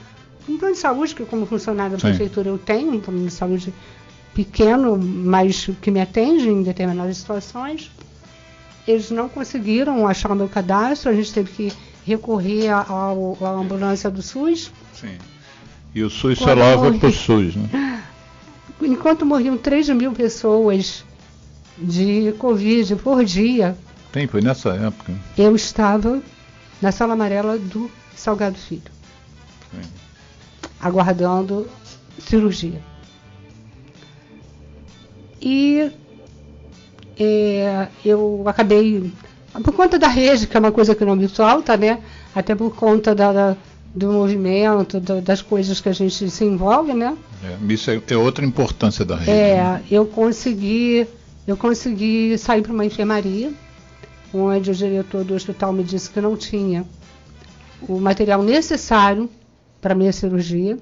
plano de saúde, que como funcionário da prefeitura eu tenho um plano de saúde pequeno, mas que me atende em determinadas situações. Eles não conseguiram achar o meu cadastro, a gente teve que recorrer à ambulância do SUS. Sim. E o SUS só leva para o SUS, né? Enquanto morriam 3.000 pessoas de Covid por dia. Foi nessa época. Eu estava na sala amarela do Salgado Filho. Sim. Aguardando cirurgia. E eu acabei, por conta da rede, que é uma coisa que não me solta, né? Até por conta do movimento, das coisas que a gente se envolve, né? Isso é outra importância da rede. Né? Eu consegui sair para uma enfermaria, onde o diretor do hospital me disse que não tinha o material necessário para a minha cirurgia.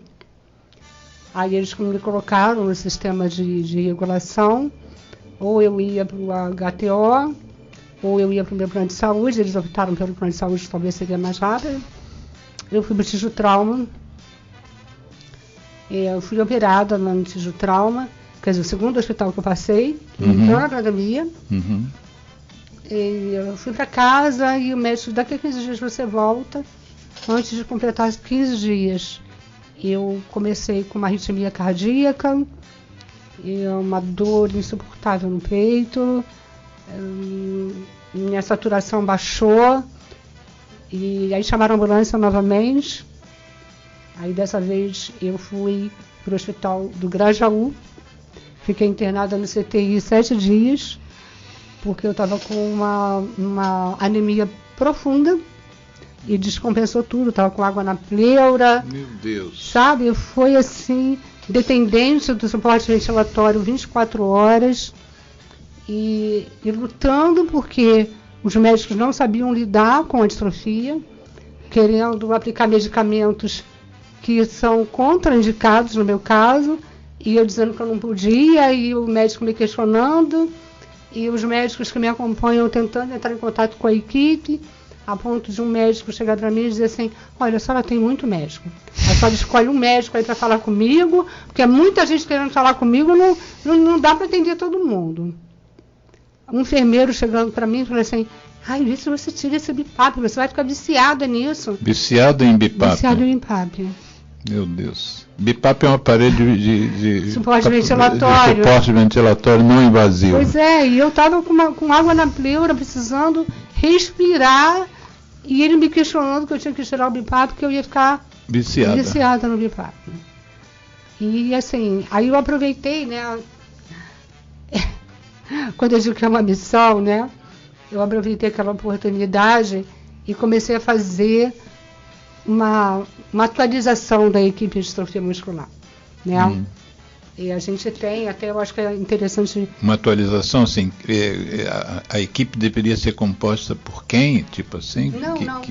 Aí eles me colocaram no sistema de regulação, ou eu ia para o HTO, ou eu ia para o meu plano de saúde. Eles optaram pelo plano de saúde, que talvez seria mais rápido. Eu fui para o Tijutrauma. Eu fui operada lá no Tijutrauma, quer dizer, o segundo hospital que eu passei, na academia. Eu fui para casa e o médico, daqui a 15 dias você volta. Antes de completar 15 dias, eu comecei com uma arritmia cardíaca, uma dor insuportável no peito, minha saturação baixou, e aí chamaram a ambulância novamente. Aí dessa vez eu fui para o hospital do Grajaú, fiquei internada no CTI 7 dias, porque eu estava com uma anemia profunda e descompensou tudo, estava com água na pleura. Meu Deus! Sabe, foi assim, dependente do suporte ventilatório 24 horas e lutando porque os médicos não sabiam lidar com a distrofia, querendo aplicar medicamentos que são contraindicados no meu caso, e eu dizendo que eu não podia, e o médico me questionando, e os médicos que me acompanham tentando entrar em contato com a equipe, a ponto de um médico chegar para mim e dizer assim: olha, a senhora tem muito médico, a senhora escolhe um médico aí para falar comigo, porque muita gente querendo falar comigo, não dá para atender todo mundo. Um enfermeiro chegando para mim e falou assim: ai, vê se você tira esse BiPAP, você vai ficar viciada nisso. Viciado em BiPAP? Viciado em BiPAP. Meu Deus. BiPAP é um aparelho de suporte ventilatório. De suporte ventilatório não invasivo. Pois é, e eu estava com água na pleura, precisando respirar, e ele me questionando que eu tinha que tirar o BiPAP, porque eu ia ficar viciada no BiPAP. E assim, aí eu aproveitei, né? Quando eu digo que é uma missão, né? Eu aproveitei aquela oportunidade e comecei a fazer uma atualização da equipe de distrofia muscular, né? E a gente tem, até eu acho que é interessante... Uma atualização, assim, a equipe deveria ser composta por quem? Tipo assim?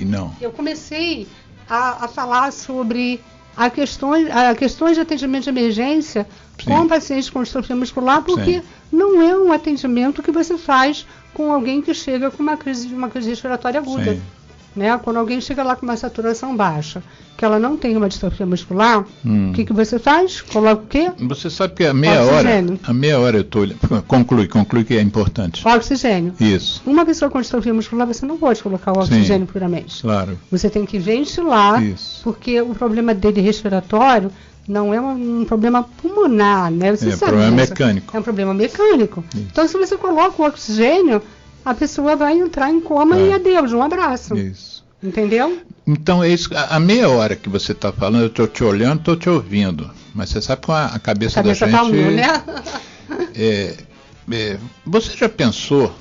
Não. Eu comecei a falar sobre a questões de atendimento de emergência com pacientes com distrofia muscular, porque não é um atendimento que você faz com alguém que chega com uma crise respiratória aguda. Né? Quando alguém chega lá com uma saturação baixa, que ela não tem uma distrofia muscular, o que você faz? Coloca o quê? Você sabe que a meia hora eu estou olhando. Conclui que é importante. Oxigênio. Isso. Uma pessoa com distrofia muscular, você não pode colocar o oxigênio puramente. Claro. Você tem que ventilar, porque o problema dele respiratório não é um problema pulmonar, né? Você sabe problema disso. Mecânico. É um problema mecânico. Isso. Então, se você coloca o oxigênio, a pessoa vai entrar em coma e adeus, um abraço. Isso. Entendeu? Então, é isso, a meia hora que você está falando, eu estou te olhando, estou te ouvindo. Mas você sabe com a cabeça da gente... Tá mil, né? Você já pensou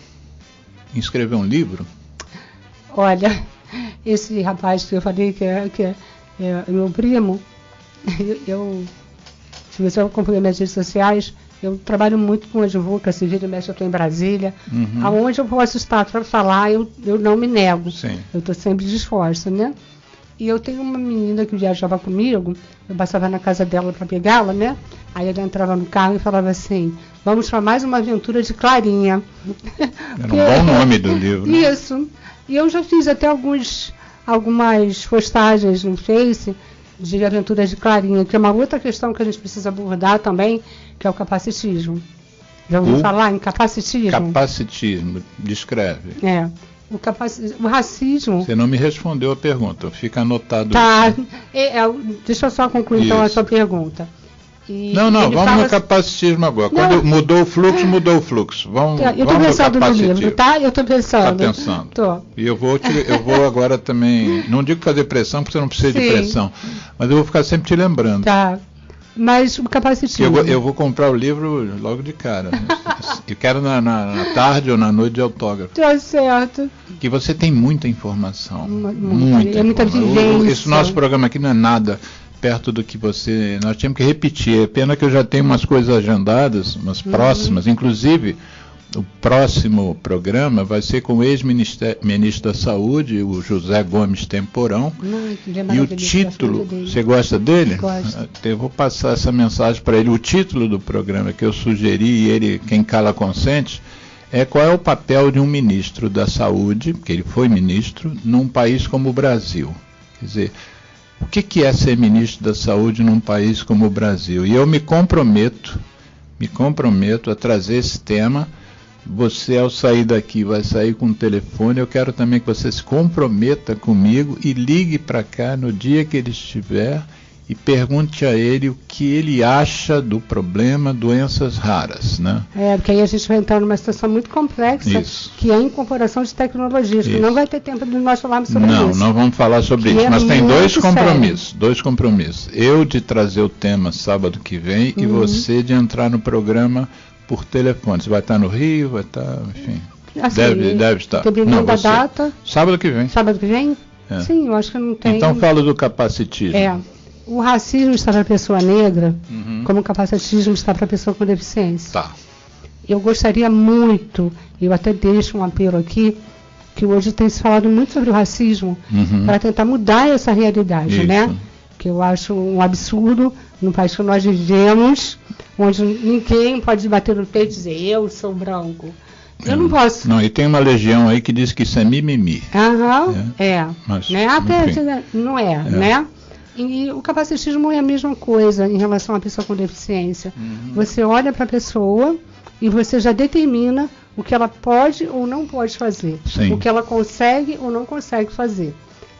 em escrever um livro? Olha, esse rapaz que eu falei que é meu primo, se você acompanha minhas redes sociais, eu trabalho muito com advocacy, vira e mexe, eu estou em Brasília. Aonde eu posso estar para falar, eu não me nego. Sim. Eu estou sempre disposta, né? E eu tenho uma menina que viajava comigo, eu passava na casa dela para pegá-la, né? Aí ela entrava no carro e falava assim, vamos para mais uma aventura de Clarinha. Era um bom nome do livro. Né? Isso. E eu já fiz até algumas postagens no Face de aventuras de Clarinha, que é uma outra questão que a gente precisa abordar também, que é o capacitismo. Já ouviu falar em capacitismo? Capacitismo, descreve. O racismo... Você não me respondeu a pergunta, fica anotado. Tá, deixa eu só concluir então a sua pergunta. Não, vamos no capacitismo agora. Quando mudou o fluxo, Vamos eu estou pensando no livro, tá? Eu estou pensando. Está pensando. Tô. E eu vou agora também, não digo fazer pressão, porque você não precisa de pressão, mas eu vou ficar sempre te lembrando. Tá. Mas o capacitismo... Eu vou comprar o livro logo de cara. Eu quero na tarde ou na noite de autógrafo. Tá certo. Que você tem muita informação. Muita vivência. Esse nosso programa aqui não é nada perto do que nós tínhamos que repetir. É pena que eu já tenho umas coisas agendadas, umas próximas, inclusive o próximo programa vai ser com o ex-ministro da Saúde, o José Gomes Temporão. E o título, você gosta dele? Gosto. Eu vou passar essa mensagem para ele. O título do programa que eu sugeri, e ele, quem cala consente, é qual é o papel de um ministro da Saúde, porque ele foi ministro, num país como o Brasil. Quer dizer, o que é ser ministro da Saúde num país como o Brasil? E eu me comprometo a trazer esse tema. Você, ao sair daqui, vai sair com o telefone. Eu quero também que você se comprometa comigo e ligue para cá no dia que ele estiver e pergunte a ele o que ele acha do problema doenças raras, né? Porque aí a gente vai entrar numa situação muito complexa, que é a incorporação de tecnologias, que não vai ter tempo de nós falarmos sobre isso. Não vamos falar sobre isso, mas tem dois compromissos. Eu de trazer o tema sábado que vem e você de entrar no programa por telefone. Você vai estar no Rio, vai estar, enfim, assim, deve estar. Dependendo da data. Sábado que vem? Sábado que vem? Sim, eu acho que não tem. Então fala do capacitismo. O racismo está para a pessoa negra, como o capacitismo está para a pessoa com deficiência. Tá. Eu gostaria muito, eu até deixo um apelo aqui, que hoje tem se falado muito sobre o racismo, para tentar mudar essa realidade, né? Que eu acho um absurdo no país que nós vivemos, onde ninguém pode bater no peito e dizer, eu sou branco. Eu não posso. Não, e tem uma legião aí que diz que isso é mimimi. Mas, né? Até não é, né? E o capacitismo é a mesma coisa em relação à pessoa com deficiência. Você olha para a pessoa e você já determina o que ela pode ou não pode fazer. Sim. O que ela consegue ou não consegue fazer.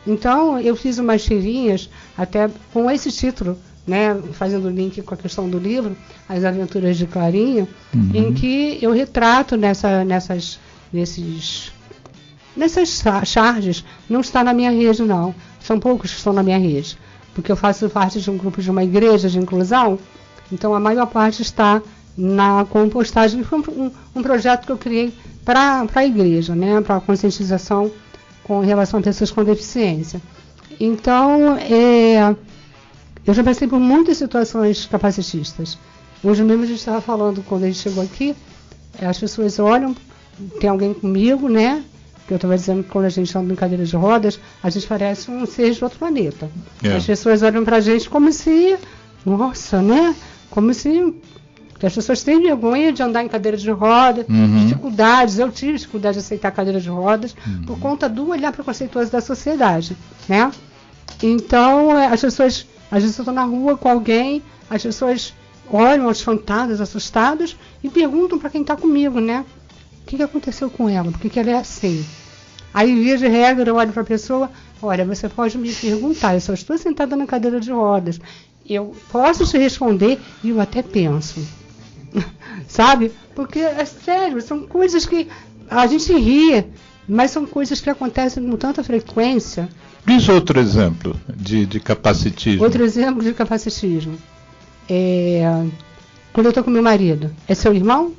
Então, eu fiz umas tirinhas, até com esse título, né, fazendo link com a questão do livro, As Aventuras de Clarinha, em que eu retrato nessas charges, não está na minha rede, não. São poucos que estão na minha rede. Porque eu faço parte de um grupo de uma igreja de inclusão, então a maior parte está na compostagem. Foi um projeto que eu criei para a igreja, né, para a conscientização com relação a pessoas com deficiência. Então, eu já passei por muitas situações capacitistas. Hoje mesmo a gente estava falando, quando a gente chegou aqui, as pessoas olham, tem alguém comigo, né? Que eu estava dizendo que quando a gente anda em cadeira de rodas, a gente parece um ser de outro planeta. As pessoas olham para a gente como se, nossa, né? Como se as pessoas têm vergonha de andar em cadeira de rodas, dificuldades. Eu tive dificuldade de aceitar cadeira de rodas por conta do olhar preconceituoso da sociedade, né? Então, as pessoas, às vezes eu estou na rua com alguém, as pessoas olham espantadas, assustadas e perguntam para quem está comigo, né? O que aconteceu com ela? Por que ela é assim? Aí, via de regra, eu olho para a pessoa, olha, você pode me perguntar, eu só estou sentada na cadeira de rodas. Eu posso te responder e eu até penso. Sabe? Porque, é sério, são coisas que a gente ri, mas são coisas que acontecem com tanta frequência. Diz outro exemplo de capacitismo. Outro exemplo de capacitismo. Quando eu estou com meu marido, é seu irmão?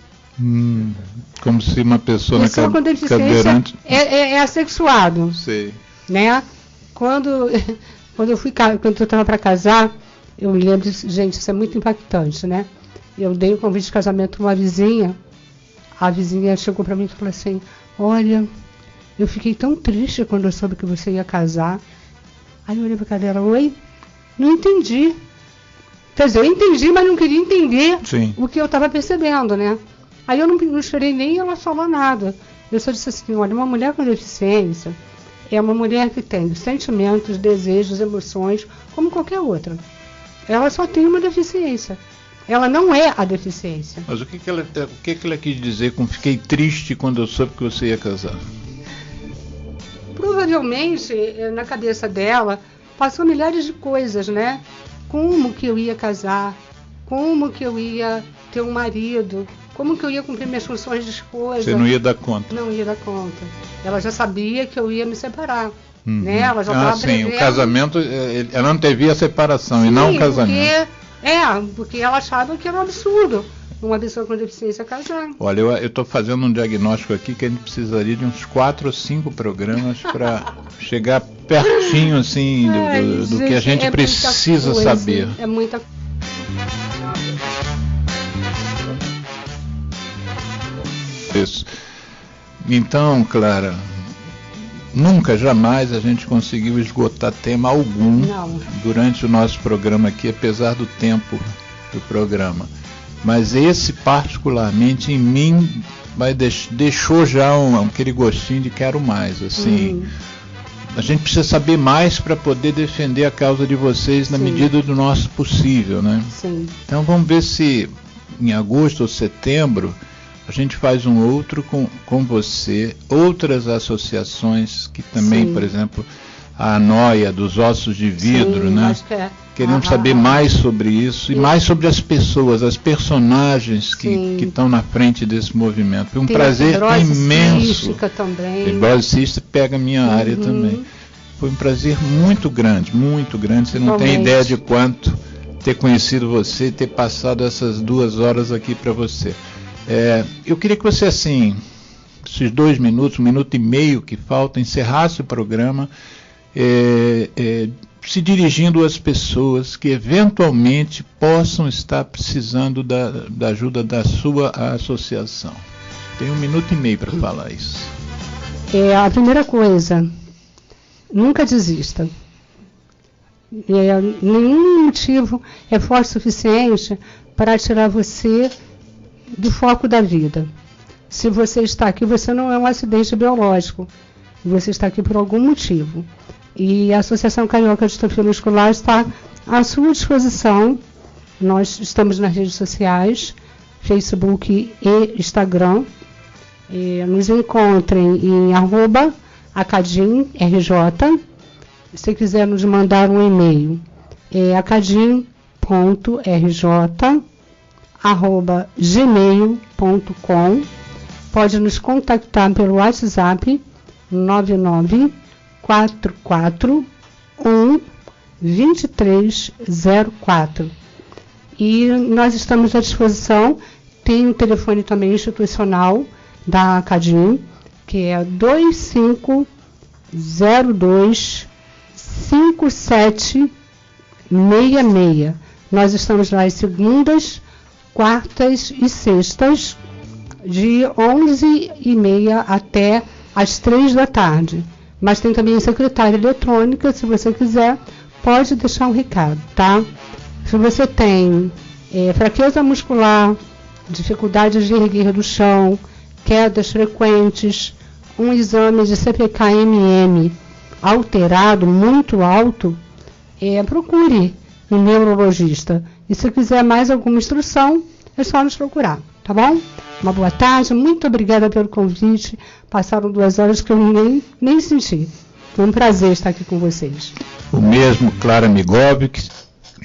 Como se uma pessoa com deficiência cadeirante é assexuado. Sei. Né? Quando eu estava para casar, eu me lembro, gente, isso é muito impactante, né? Eu dei um convite de casamento para uma vizinha. A vizinha chegou para mim e falou assim: olha, eu fiquei tão triste quando eu soube que você ia casar. Aí eu olhei para a cara dela: oi? Não entendi. Quer dizer, eu entendi, mas não queria entender o que eu estava percebendo, né? Aí eu não esperei nem ela falar nada. Eu só disse assim: olha, uma mulher com deficiência é uma mulher que tem sentimentos, desejos, emoções, como qualquer outra. Ela só tem uma deficiência. Ela não é a deficiência. Mas o que ela quis dizer com fiquei triste quando eu soube que você ia casar? Provavelmente, na cabeça dela, passou milhares de coisas, né? Como que eu ia casar? Como que eu ia ter um marido? Como que eu ia cumprir minhas funções de esposa? Você não ia dar conta. Não ia dar conta. Ela já sabia que eu ia me separar. Né? Ela já estava prevendo. O casamento, ela antevia a separação e não o casamento. Porque ela achava que era um absurdo uma pessoa com deficiência casar. Olha, eu estou fazendo um diagnóstico aqui que a gente precisaria de uns 4 ou 5 programas para chegar pertinho assim do que a gente precisa saber. É muita Isso. Então, Clara, nunca, jamais a gente conseguiu esgotar tema algum durante o nosso programa aqui, apesar do tempo do programa. Mas esse, particularmente, em mim, deixou já aquele gostinho de quero mais. Assim, a gente precisa saber mais para poder defender a causa de vocês na medida do nosso possível, né? Sim. Então vamos ver se em agosto ou setembro a gente faz um outro com você, outras associações que também, por exemplo, a Noia dos Ossos de Vidro, né? Acho que é. Queremos saber mais sobre isso e mais sobre as pessoas, as personagens que estão na frente desse movimento. Foi um prazer imenso. Também. Fibrose cística pega a minha área também. Foi um prazer muito grande, muito grande. Você não tem ideia de quanto ter conhecido você e ter passado essas 2 horas aqui para você. Eu queria que você, assim, esses 2 minutos, 1 minuto e meio que falta, encerrasse o programa se dirigindo às pessoas que eventualmente possam estar precisando da ajuda da sua associação. Tem 1 minuto e meio para falar isso. A primeira coisa, nunca desista. Nenhum motivo é forte o suficiente para tirar você do foco da vida. Se você está aqui, você não é um acidente biológico. Você está aqui por algum motivo. E a Associação Carioca de Distrofia Muscular está à sua disposição. Nós estamos nas redes sociais, Facebook e Instagram. Nos encontrem em @acadimrj. Se quiser nos mandar um e-mail, é acadim.rj@gmail.com. Pode nos contactar pelo WhatsApp 994412304. E nós estamos à disposição. Tem um telefone também institucional da Acadim, que é 2502-5766. Nós estamos lá às segundas, quartas e sextas, de 11h30 até às 3 da tarde. Mas tem também a secretária eletrônica, se você quiser, pode deixar um recado, tá? Se você tem fraqueza muscular, dificuldade de erguer do chão, quedas frequentes, um exame de CPK-MM alterado, muito alto, procure um neurologista. E se quiser mais alguma instrução, é só nos procurar, tá bom? Uma boa tarde, muito obrigada pelo convite. Passaram 2 horas que eu nem senti. Foi um prazer estar aqui com vocês. O mesmo, Clara Migovic.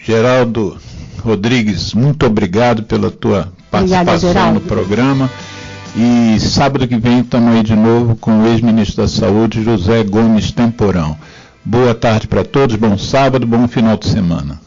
Geraldo Rodrigues, muito obrigado pela tua participação no programa. E sábado que vem estamos aí de novo com o ex-ministro da Saúde, José Gomes Temporão. Boa tarde para todos, bom sábado, bom final de semana.